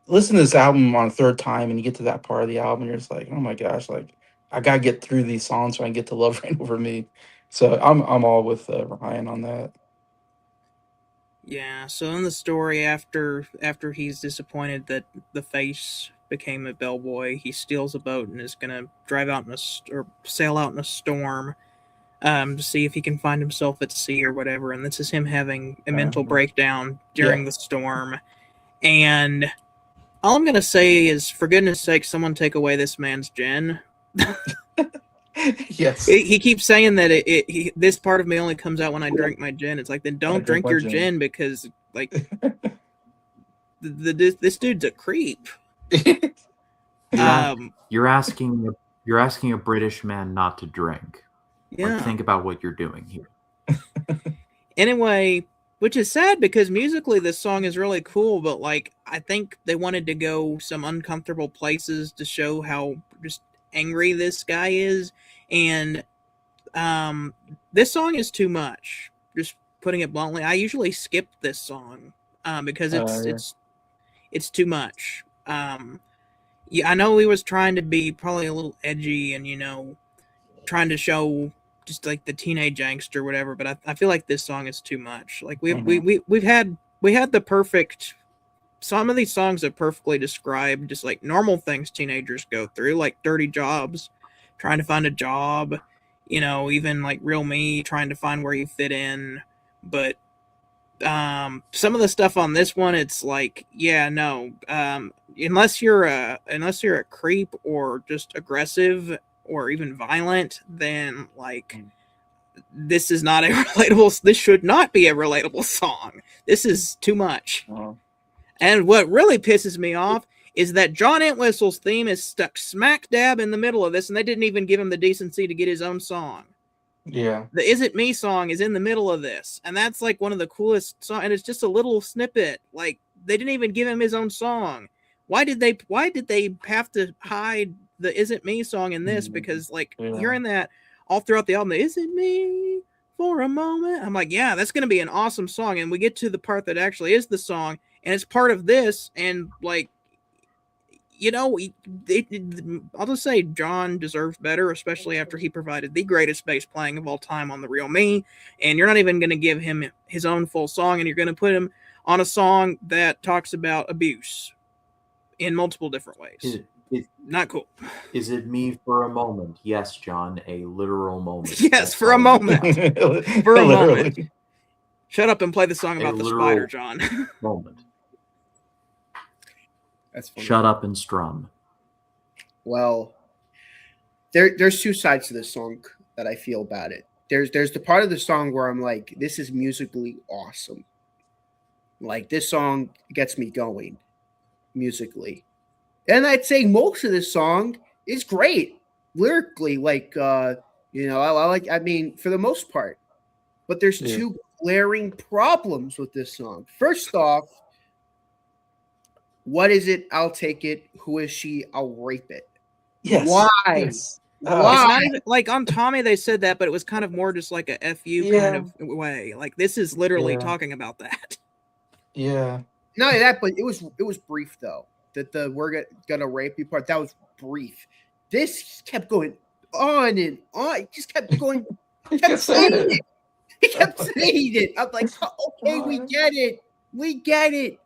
listen to this album on a third time and you get to that part of the album, you're just like, oh my gosh, like I gotta get through these songs so I can get to Love Reign Over Me. So I'm all with Ryan on that. Yeah, so in the story, after he's disappointed that the face became a bellboy, he steals a boat and is gonna drive out or sail out in a storm, to see if he can find himself at sea or whatever. And this is him having a mental breakdown during Yeah. the storm. And all I'm gonna say is, for goodness sake, someone take away this man's gin. Yes. He keeps saying that this part of me only comes out when I drink my gin. It's like, then don't drink my your gin. gin because like this dude's a creep. Yeah. You're asking a British man not to drink. Yeah. Like, think about what you're doing here. Anyway, which is sad because musically this song is really cool, but like I think they wanted to go some uncomfortable places to show how just angry this guy is, and this song is too much. Just putting it bluntly, I usually skip this song because it's too much. Yeah, I know he was trying to be probably a little edgy and, trying to show just like the teenage angst or whatever, but I feel like this song is too much. Like we had the perfect, some of these songs that perfectly describe just like normal things teenagers go through, like dirty jobs, trying to find a job, even like Real Me, trying to find where you fit in. But some of the stuff on this one, it's like, yeah, no, unless you're a creep or just aggressive or even violent, then like this is not a relatable, this should not be a relatable song. This is too much. And what really pisses me off is that John Entwistle's theme is stuck smack dab in the middle of this, and they didn't even give him the decency to get his own song. Yeah. The Is It Me song is in the middle of this, and that's like one of the coolest songs, and it's just a little snippet. Like, they didn't even give him his own song. Why did they have to hide the Is It Me song in this? Because like hearing that all throughout the album, the Is It Me for a moment, I'm like, yeah, that's gonna be an awesome song. And we get to the part that actually is the song, and it's part of this, and like, I'll just say John deserves better, especially after he provided the greatest bass playing of all time on The Real Me. And you're not even going to give him his own full song, and you're going to put him on a song that talks about abuse in multiple different ways. Not cool. Is it me for a moment? Yes, John, a literal moment. Yes, for a moment. For a moment. Shut up and play the song about the spider, John. Moment. That's funny. Shut up and strum. Well, there's two sides to this song that I feel about it. There's the part of the song where I'm like, this is musically awesome. Like, this song gets me going musically. And I'd say most of this song is great lyrically. Like, I mean, for the most part. But there's two glaring problems with this song. First off, what is it? I'll take it. Who is she? I'll rape it. Yes. Why? Yes. Why? Like on Tommy, they said that, but it was kind of more just like a FU kind of way. Like, this is literally talking about that. Yeah. Not only that, but it was brief though. That the we're gonna rape you part, that was brief. This kept going on and on. It just kept going. Kept saying it. He kept saying it. I'm like, okay, we get it. We get it.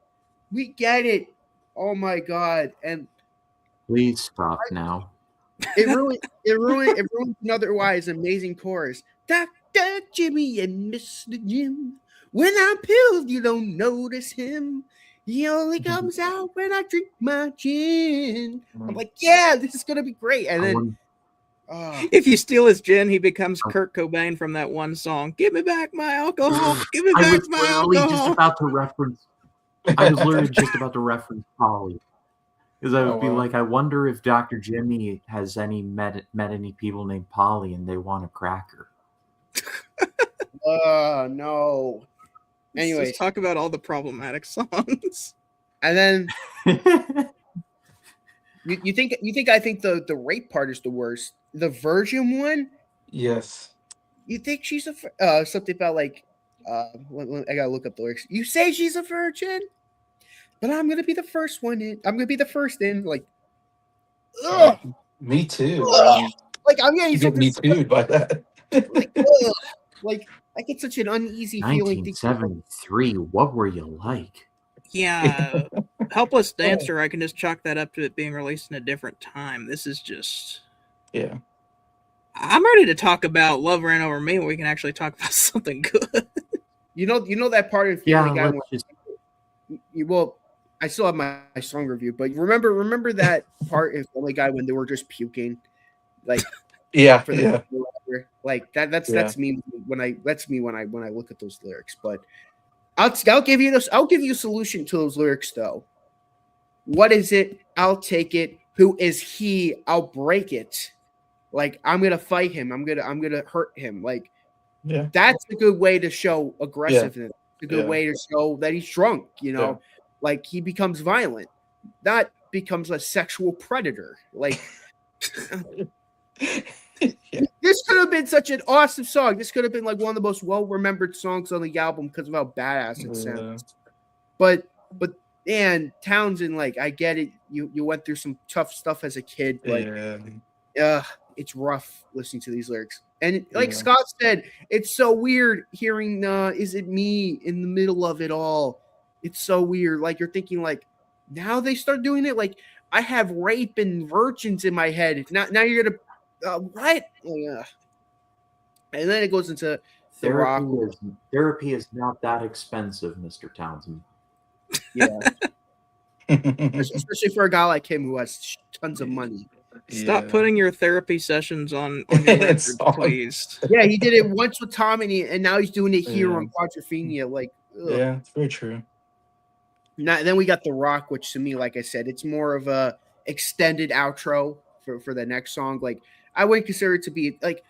We get it. Oh my god! And please stop now. It ruined an otherwise amazing chorus. Dr. Jimmy and Mr. Jim. When I'm pilled, you don't notice him. He only comes out when I drink my gin. I'm like, yeah, this is gonna be great. And then if you steal his gin, he becomes Kurt Cobain from that one song. Give me back my alcohol. Give me back my alcohol. I was literally just about to reference Polly. Because I would be like, I wonder if Dr. Jimmy has met any people named Polly and they want a cracker. No. Anyways, let's talk about all the problematic songs. And then you think I think the rape part is the worst. The virgin one? Yes. You think she's something about like I gotta look up the lyrics. You say she's a virgin, but I'm gonna be the first one in. I'm gonna be the first in. Like, ugh. Me too. Like, I'm getting so me too by that. like I get such an uneasy feeling. 1973. What were you like? Yeah, Helpless Dancer. I can just chalk that up to it being released in a different time. This is just. Yeah. I'm ready to talk about Love Ran Over Me, where we can actually talk about something good. You know that part of Family Guy. Well, I still have my song review, but remember that part of Family Guy when they were just puking, like like that's me when I look at those lyrics. But I'll give you a solution to those lyrics though. What is it? I'll take it. Who is he? I'll break it. Like, I'm gonna fight him. I'm gonna hurt him. Like, that's a good way to show aggressiveness. A good way to show that he's drunk. Like, he becomes violent, not becomes a sexual predator. Like, this could have been such an awesome song. This could have been like one of the most well remembered songs on the album because of how badass it sounds. But man, Townsend, like, I get it. You went through some tough stuff as a kid, but Yeah. it's rough listening to these lyrics. And like Yeah. Scott said, it's so weird hearing "Is It Me" in the middle of it all. It's so weird. Like, you're thinking, like, now they start doing it. Like, I have rape and virgins in my head. Now you're gonna what? And then it goes into the rock. Therapy is not that expensive, Mr. Townsend. Yeah, especially for a guy like him who has tons of money. Stop Yeah. putting your therapy sessions on your records, It's on. please. Yeah, he did it once with Tom, and now he's doing it here Yeah. on Quadrophenia. Like, ugh. Yeah, it's very true. Now, then we got the rock, which to me, like I said, it's more of a extended outro for the next song. Like, I wouldn't consider it to be like,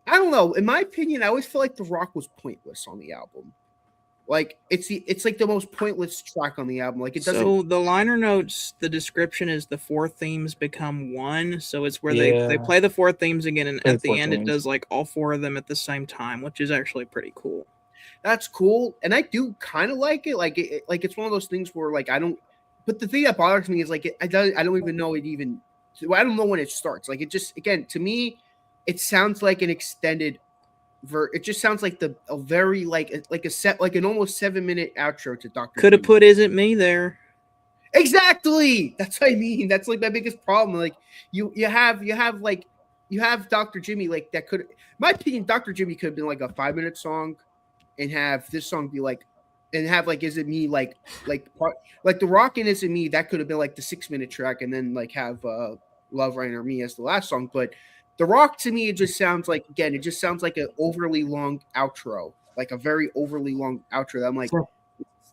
I don't know. In my opinion, I always feel like the rock was pointless on the album. Like, it's like the most pointless track on the album. Like, it doesn't. So the liner notes, the description is the 4 themes become one. So it's where they Yeah. play the 4 themes again, and Play at the the 4 end it themes. does like all 4 of them at the same time, which is actually pretty cool. That's cool, and I do kind of like it. Like, like it's one of those things where, like, I don't. But the thing that bothers me is, like, I don't even know it even. I don't know when it starts. Like, it just, again, to me, it sounds like an extended. It just sounds like a very like an almost 7-minute outro to Dr. Could have Jimmy. put "Isn't Me" there. Exactly. That's what I mean. That's like my biggest problem. Like, you have Dr. Jimmy, like, that could, in my opinion, Dr. Jimmy could have been like a 5-minute song, and have this song be like, and have like "Is It Me" like the rock and "Is It Me" that could have been like the 6-minute track, and then like have "Love Right or Me" as the last song. But the rock, to me, it just sounds like, again, it just sounds like an overly long outro, like a very overly long outro. That I'm like,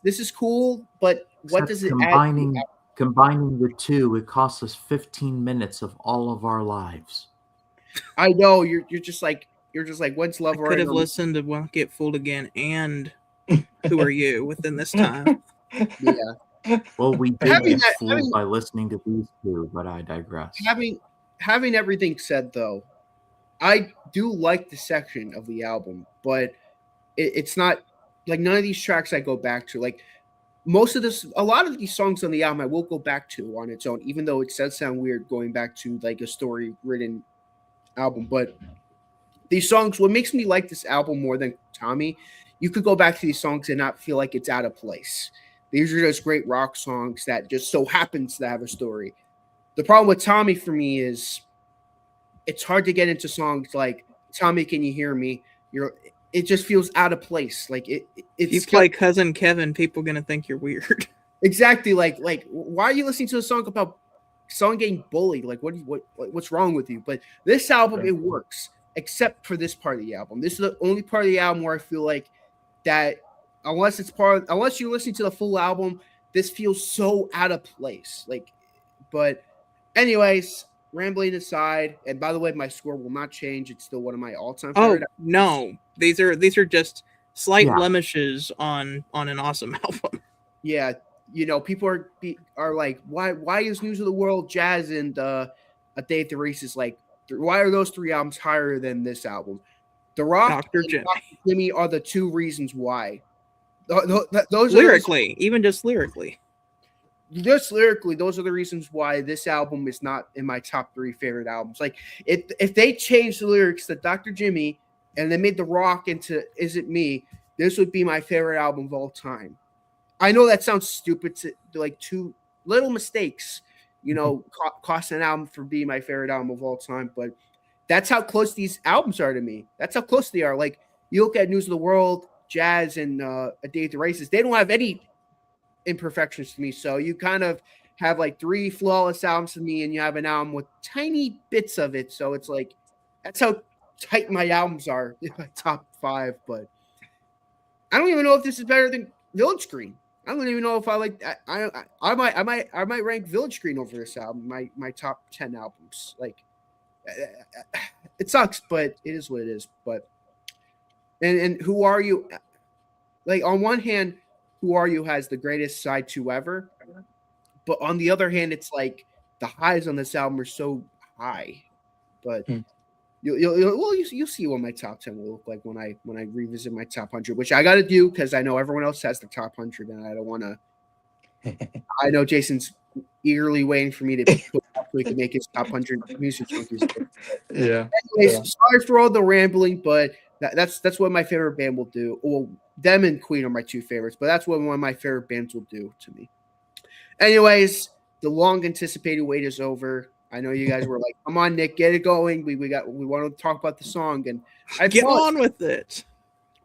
this is cool, but what does it add? Combining the two, it costs us 15 minutes of all of our lives. I know you're just like when's "Love I Right could have or Me"? listened to "Won't Get Fooled Again" and "Who Are You" within this time. Yeah, Well, we did Having get that- fooled having- by listening to these two, but I digress. having everything said, though, I do like the section of the album, but it's not like none of these tracks I go back to. Like, a lot of these songs on the album I will go back to on its own, even though it does sound weird going back to like a story written album. But these songs, what makes me like this album more than Tommy, you could go back to these songs and not feel like it's out of place. These are just great rock songs that just so happens to have a story. The problem with Tommy for me is it's hard to get into songs like "Tommy, Can You Hear Me?" It just feels out of place. Like, it's If you play Cousin Kevin, people are gonna think you're weird. exactly like why are you listening to a song about someone getting bullied? Like, what's wrong with you? But this album, it works, except for this part of the album. This is the only part of the album where I feel like that unless you're listening to the full album, this feels so out of place. Like, but anyways, rambling aside, and by the way, my score will not change. It's still one of my all-time Oh favorite. no, these are just slight Yeah. blemishes on an awesome album. Yeah, people are like, why is News of the World, Jazz, and A Day at the Races, like, why are those 3 albums higher than this album? The Rock Dr. and Jimmy. Dr. Jimmy are the 2 reasons why. Those Lyrically, even just lyrically. Just lyrically, those are the reasons why this album is not in my top 3 favorite albums. Like, if they changed the lyrics to Dr. Jimmy and they made The Rock into "Is It Me," this would be my favorite album of all time. I know that sounds stupid, to like 2 little mistakes, cost an album for being my favorite album of all time, but that's how close these albums are to me. That's how close they are. Like, you look at News of the World, Jazz, and A Day at the Races, they don't have any imperfections to me. So you kind of have like 3 flawless albums to me, and you have an album with tiny bits of it. So it's like, that's how tight my albums are in my top 5. But I don't even know if this is better than Village Green. I don't even know if I like. I might rank Village Green over this album. My top 10 albums. Like, it sucks, but it is what it is. But and Who Are You? Like, on one hand, Who Are You has the greatest side 2 ever, but on the other hand, it's like the highs on this album are so high. But you'll see what my top 10 will look like when I revisit my top 100, which I got to do because I know everyone else has the top 100, and I don't want to I know Jason's eagerly waiting for me to put up so he can make his top 100 music junkies. Yeah. Anyways, sorry for all the rambling, but that's what my favorite band will do. Well, them and Queen are my two favorites, but that's what one of my favorite bands will do to me. Anyways, the long anticipated wait is over. I know you guys were like, "Come on, Nick, get it going. We want to talk about the song," and I Get paused, on with it.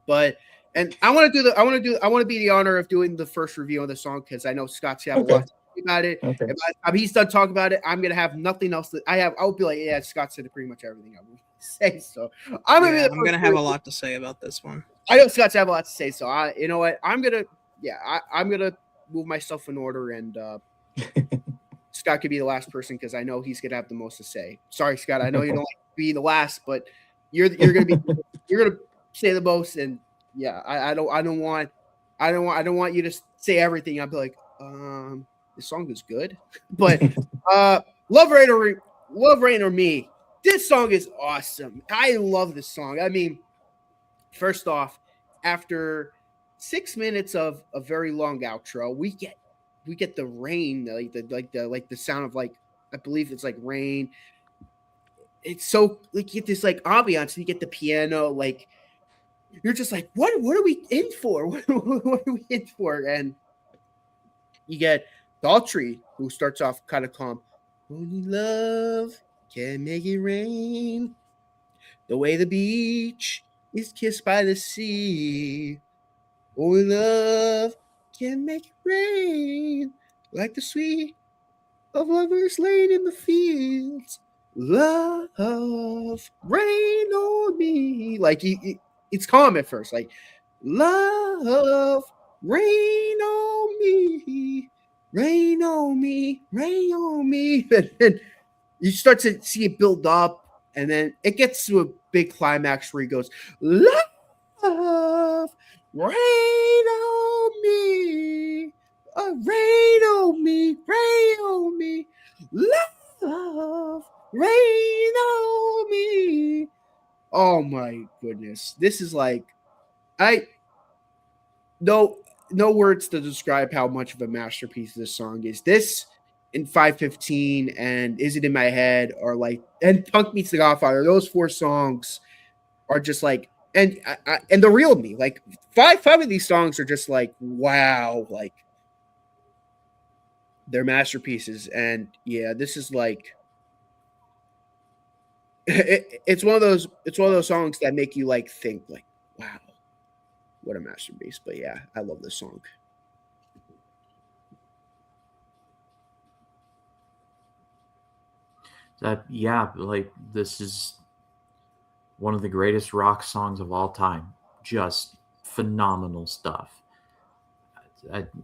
but and I want to be the honor of doing the first review on the song because I know Scott's have a lot to say about it. Okay. And by the time he's done talking about it, I'm gonna have nothing else that I'll be like, yeah, Scott said pretty much everything I would say. So I'm gonna have a lot to say about this one. I know Scott's have a lot to say, so you know what? I'm gonna move myself in order, and Scott could be the last person because I know he's gonna have the most to say. Sorry, Scott. I know you don't like to be the last, but you're gonna say the most, and yeah, I don't want you to say everything. I'll be like, this song is good, but Love Rain or Me. This song is awesome. I love this song. I mean, first off, after 6 minutes of a very long outro, we get the rain, like the sound of like I believe it's like rain. It's so like you get this like ambiance, and you get the piano, like you're just like, what are we in for? What are we in for? And you get Daltrey, who starts off kind of calm. Only love can make it rain. The way the beach is kissed by the sea. Only love can make it rain. Like the sweet of lovers laid in the fields. Love, rain on me. Like it's calm at first. Like love, rain on me, rain on me, rain on me. And you start to see it build up, and then it gets to a big climax where he goes, love, rain on me, rain on me, rain on me, love, rain on me. Oh my goodness. This is like, no words to describe how much of a masterpiece this song is. This and 515 and Is It in My Head are like, and Punk Meets the Godfather. Those four songs are just like, and the real me. Like five of these songs are just like, wow, like they're masterpieces. And yeah, this is like, it's one of those songs that make you like think like, wow, what a masterpiece. But yeah, I love this song. Like this is one of the greatest rock songs of all time. Just phenomenal stuff.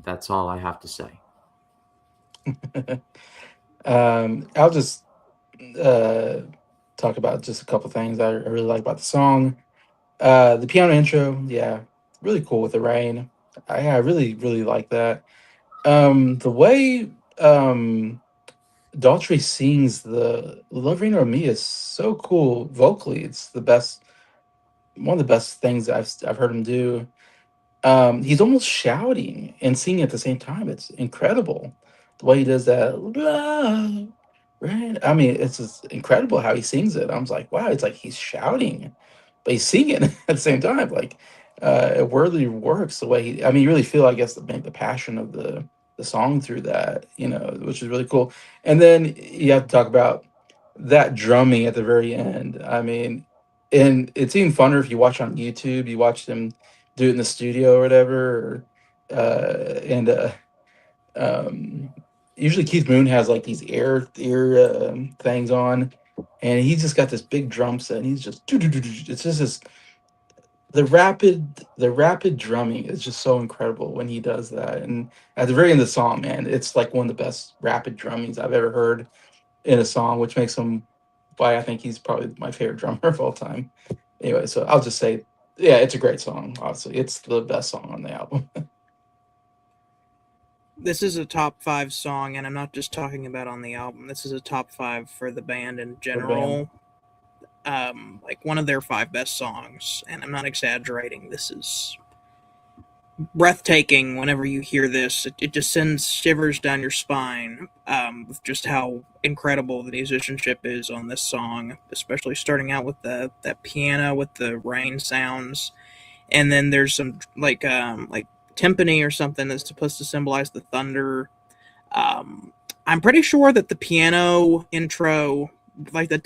That's all I have to say. I'll just talk about just a couple things I really like about the song. The piano intro, yeah, really cool with the rain. I really, really like that. The way Daltrey sings the Love Rain or Me is so cool vocally. It's the best, one of the best things I've heard him do. He's almost shouting and singing at the same time. It's incredible the way he does that. Love, right? I mean, it's just incredible how he sings it. I was like, wow, it's like he's shouting, but he's singing at the same time. Like, it really works the way he. I mean, you really feel, I guess, the passion of the song through that, which is really cool. And then you have to talk about that drumming at the very end. I mean, and it's even funner if you watch on YouTube. You watch them do it in the studio or whatever. And usually Keith Moon has like these ear things on, and he's just got this big drum set. And he's just it's just this the rapid drumming is just so incredible when he does that. And at the very end of the song, man, it's like one of the best rapid drummings I've ever heard in a song, which makes him why I think he's probably my favorite drummer of all time. Anyway, so I'll just say, yeah, it's a great song. Obviously, it's the best song on the album. This is a top 5 song, and I'm not just talking about on the album. This is a top 5 for the band in general. Like one of their 5 best songs, and I'm not exaggerating. This is breathtaking whenever you hear this. It just sends shivers down your spine with just how incredible the musicianship is on this song, especially starting out with that piano with the rain sounds, and then there's some like timpani or something that's supposed to symbolize the thunder. I'm pretty sure that the piano intro, like the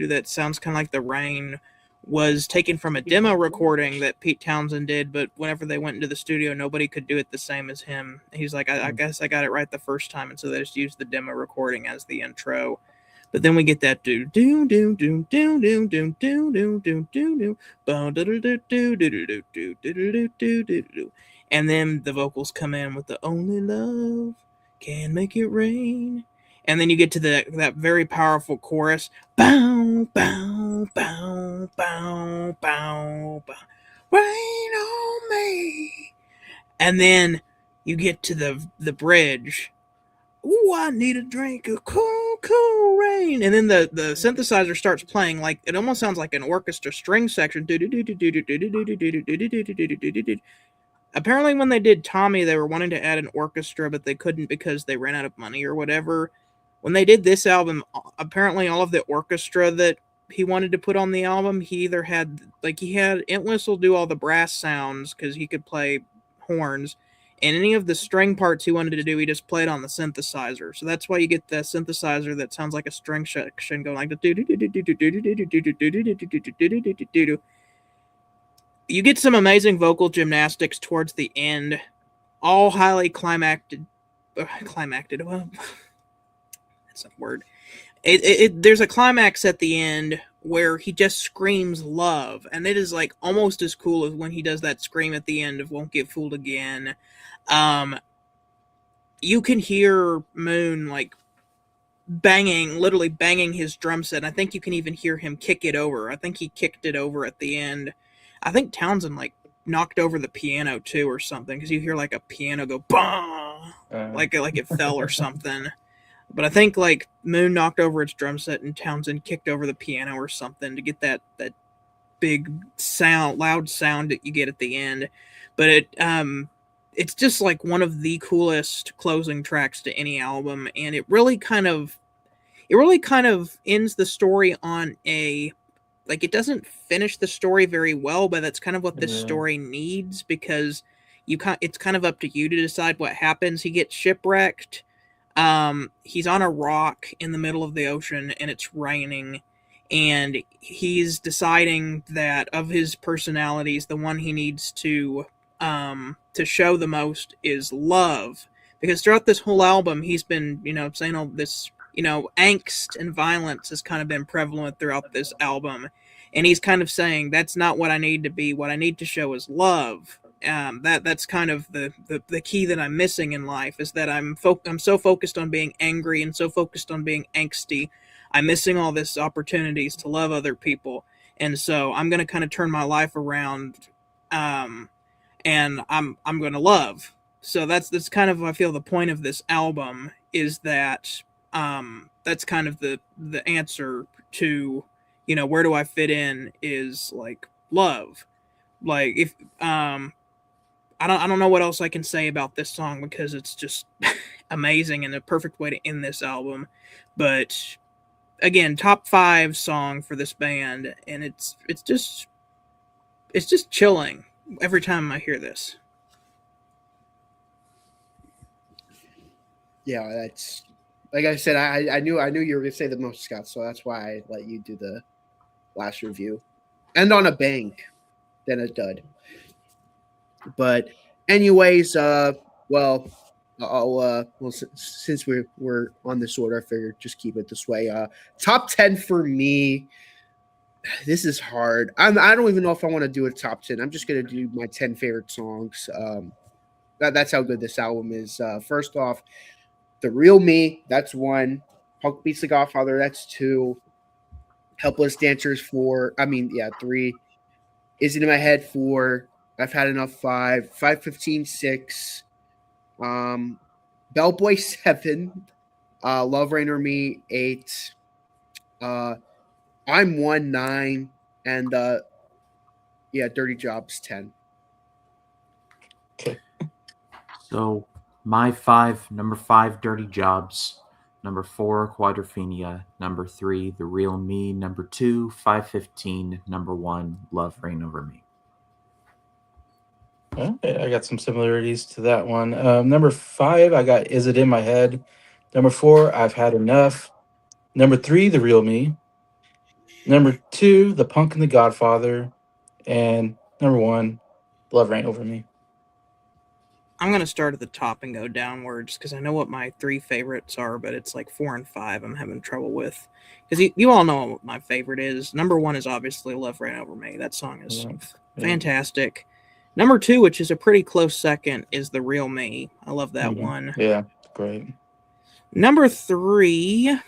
that sounds kind of like the rain, was taken from a demo recording that Pete Townsend did, but whenever they went into the studio, nobody could do it the same as him. He's like, I guess I got it right the first time, and so they just used the demo recording as the intro. But then we get that do do do do do do do do do do do do, and then the vocals come in with the only love can make it rain. And then you get to that very powerful chorus. Bow, bow, bow, bow, bow, bow. Rain on me. And then you get to the bridge. Ooh, I need a drink of cool, cool rain. And then the synthesizer starts playing like it almost sounds like an orchestra string section. Apparently, when they did Tommy, they were wanting to add an orchestra, but they couldn't because they ran out of money or whatever. When they did this album, apparently all of the orchestra that he wanted to put on the album, he either had he had Entwistle do all the brass sounds because he could play horns, and any of the string parts he wanted to do, he just played on the synthesizer. So that's why you get the synthesizer that sounds like a string section going like the. You get some amazing vocal gymnastics towards the end, all highly climacted. Well, that's not a word. There's a climax at the end where he just screams love, and it is like almost as cool as when he does that scream at the end of "Won't Get Fooled Again." You can hear Moon like literally banging his drum set. And I think you can even hear him kick it over. I think he kicked it over at the end. I think Townsend like knocked over the piano too or something because you hear like a piano go bang, like it fell or something. But I think like Moon knocked over its drum set and Townsend kicked over the piano or something to get that big sound, loud sound that you get at the end. But it's just like one of the coolest closing tracks to any album, and it really kind of ends the story on a like it doesn't finish the story very well, but that's kind of what this story needs because it's kind of up to you to decide what happens. He gets shipwrecked. He's on a rock in the middle of the ocean and it's raining, and he's deciding that of his personalities, the one he needs to show the most is love, because throughout this whole album he's been saying all this angst and violence has kind of been prevalent throughout this album, and he's kind of saying that's not what I need to be. What I need to show is love. That's kind of the key that I'm missing in life, is that I'm so focused on being angry and so focused on being angsty, I'm missing all this opportunities to love other people, and so I'm going to kind of turn my life around, and I'm going to love. So that's kind of, I feel, the point of this album is that that's kind of the answer to where do I fit in, is like love. Like if I don't know what else I can say about this song because it's just amazing and a perfect way to end this album. But again, top 5 song for this band, and it's just chilling every time I hear this. Yeah, that's like I said. I knew you were gonna say the most, Scott. So that's why I let you do the last review. End on a bang, then a dud. But anyways, well, since we're on this order, I figured just keep it this way. Top 10 for me. This is hard. I don't even know if I want to do a top 10. I'm just gonna do my 10 favorite songs. That's how good this album is. First off, The Real Me, that's 1. Punk Beats the Godfather, that's 2. Helpless Dancers, 4. 3. Is It in My Head, 4. I've Had Enough, 5. 515, 6. Bellboy, 7. Love Rain or Me, 8. I'm 1, 9. And Dirty Jobs, 10. Okay. So my five, number 5, Dirty Jobs. Number 4, Quadrophenia. Number 3, The Real Me. Number 2, 515. Number 1, Love Reign Over Me. Okay, I got some similarities to that one. Number 5, I got Is It In My Head. Number 4, I've Had Enough. Number 3, The Real Me. Number 2, The Punk and the Godfather. And number 1, Love Reign Over Me. I'm gonna start at the top and go downwards because I know what my 3 favorites are, but it's like 4 and 5 I'm having trouble with. Because you all know what my favorite is. Number 1 is obviously Love Ran Over Me. That song is Yeah. fantastic. Number 2, which is a pretty close second, is The Real Me. I love that Mhm. one. Yeah, great. Number 3,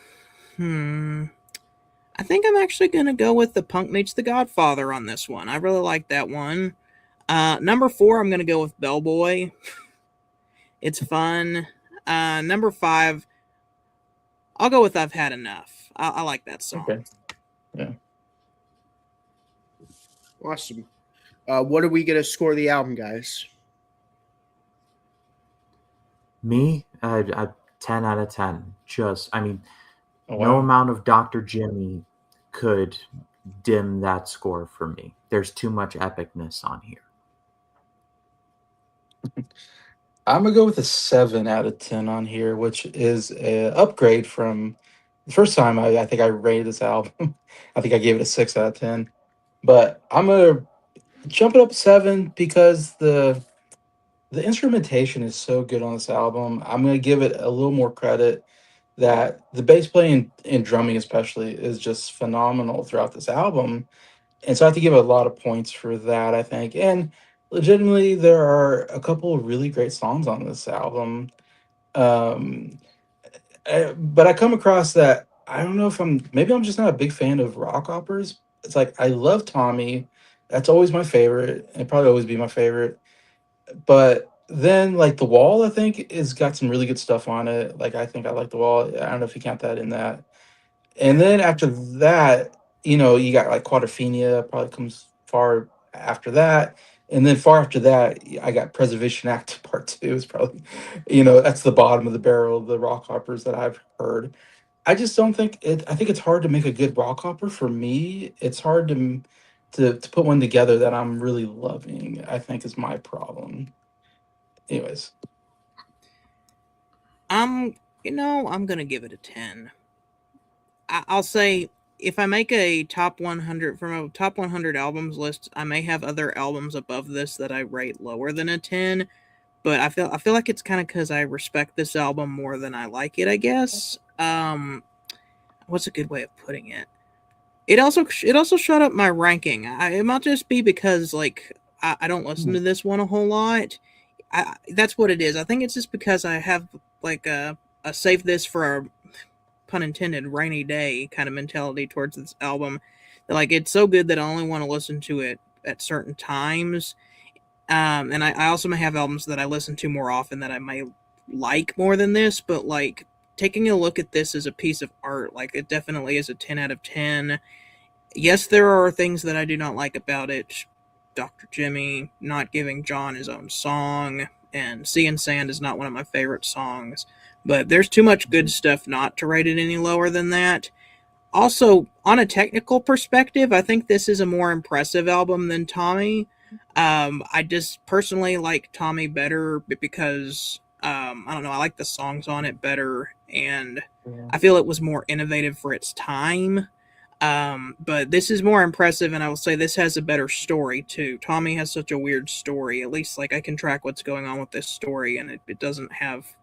I think I'm actually gonna go with The Punk Meets the Godfather on this one. I really like that one. Number 4, I'm gonna go with Bellboy. It's fun. Number 5, I'll go with I've Had Enough. I like that song. Okay. Yeah. Awesome. What are we gonna score the album, guys? Me, 10 out of 10. Oh, no wow. amount of Dr. Jimmy could dim that score for me. There's too much epicness on here. I'm gonna go with a 7 out of 10 on here, which is an upgrade from the first time I think I rated this album. I think I gave it a 6 out of 10. But I'm gonna jump it up 7 because the instrumentation is so good on this album. I'm gonna give it a little more credit that the bass playing and drumming especially is just phenomenal throughout this album. And so I have to give it a lot of points for that, I think. And legitimately, there are a couple of really great songs on this album. Um, but I come across that I don't know if maybe I'm just not a big fan of rock operas. It's like I love Tommy. That's always my favorite, and probably always be my favorite. But then like The Wall, I think, is got some really good stuff on it. Like I think I like The Wall. I don't know if you count that in that. And then after that, you got like Quadrophenia probably comes far after that. And then far after that, I got Preservation Act Part 2 is probably, that's the bottom of the barrel of the rock operas that I've heard. I just don't think I think it's hard to make a good rock opera for me. It's hard to put one together that I'm really loving, I think is my problem. Anyways. I'm gonna give it a 10. I'll say if I make a top 100 from a top 100 albums list, I may have other albums above this that I rate lower than a 10. But I feel like it's kind of because I respect this album more than I like it. I guess. What's a good way of putting it? It also shot up my ranking. It might just be because like I don't listen to this one a whole lot. That's what it is. I think it's just because I have like a save this for a pun intended rainy day kind of mentality towards this album. Like it's so good that I only want to listen to it at certain times. And I also may have albums that I listen to more often that I may like more than this, but like taking a look at this as a piece of art, like it definitely is a 10 out of 10. Yes, there are things that I do not like about it. Dr. Jimmy not giving John his own song, and Sea and Sand is not one of my favorite songs, but there's too much good stuff not to rate it any lower than that. Also, on a technical perspective, I think this is a more impressive album than Tommy. I just personally like Tommy better because I don't know, I like the songs on it better, and Yeah. I feel it was more innovative for its time. But this is more impressive, and I will say this has a better story too. Tommy has such a weird story. At least, like I can track what's going on with this story, and it doesn't have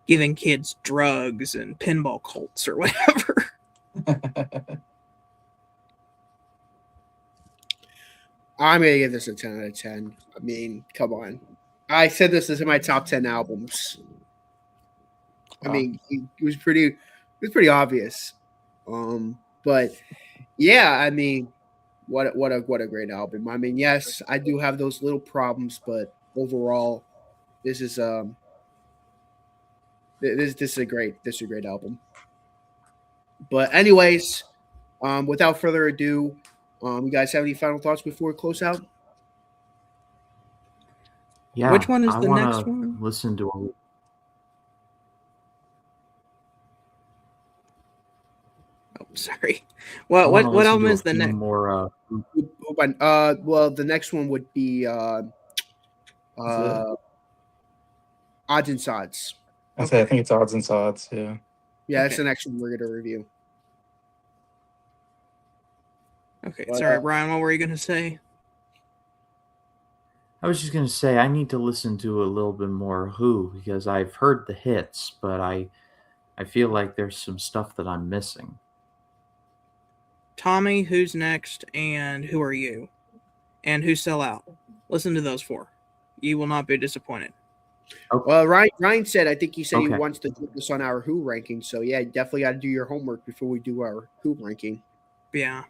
giving kids drugs and pinball cults or whatever. I'm gonna give this a 10 out of 10. I mean, come on. I said this is in my top 10 albums. I Wow. mean, it was pretty obvious. But yeah, I mean, what a great album. I mean, yes, I do have those little problems, but overall, this is this is a great album. But anyways, without further ado, you guys have any final thoughts before we close out? Yeah, Which one is I the want next to one? listen to a Oh, sorry. I What want to what listen album to a is the few next? more. Hold on. Well, the next one would be Is it? Odds and Sods. I say I Okay. think it's odds and sods. Yeah. Yeah, that's Okay. the next one we're gonna review. Okay. But, Sorry, Brian. What were you gonna say? I was just gonna say I need to listen to a little bit more Who because I've heard the hits, but I feel like there's some stuff that I'm missing. Tommy, Who's Next, and Who Are You? And Who Sell Out. Listen to those 4. You will not be disappointed. well, Ryan said, I think he said he Okay. wants to do this on our Who ranking. So yeah, you definitely got to do your homework before we do our Who ranking. Yeah.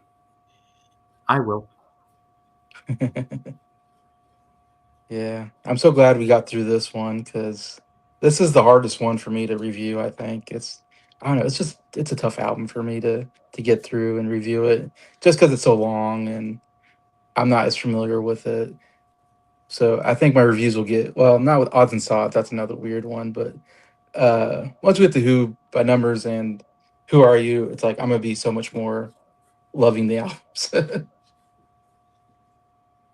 I will. Yeah, I'm so glad we got through this one because this is the hardest one for me to review. I think I don't know, it's a tough album for me to get through and review it just because it's so long and I'm not as familiar with it. So I think my reviews will get well, not with odds and sods. That's another weird one, but once we get the Who by numbers and Who Are You, it's like I'm gonna be so much more loving the albums.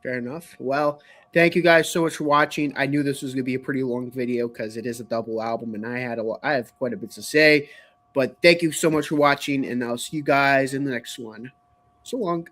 Fair enough. Well, thank you guys so much for watching. I knew this was going to be a pretty long video because it is a double album, and I have quite a bit to say. But thank you so much for watching, and I'll see you guys in the next one. So long.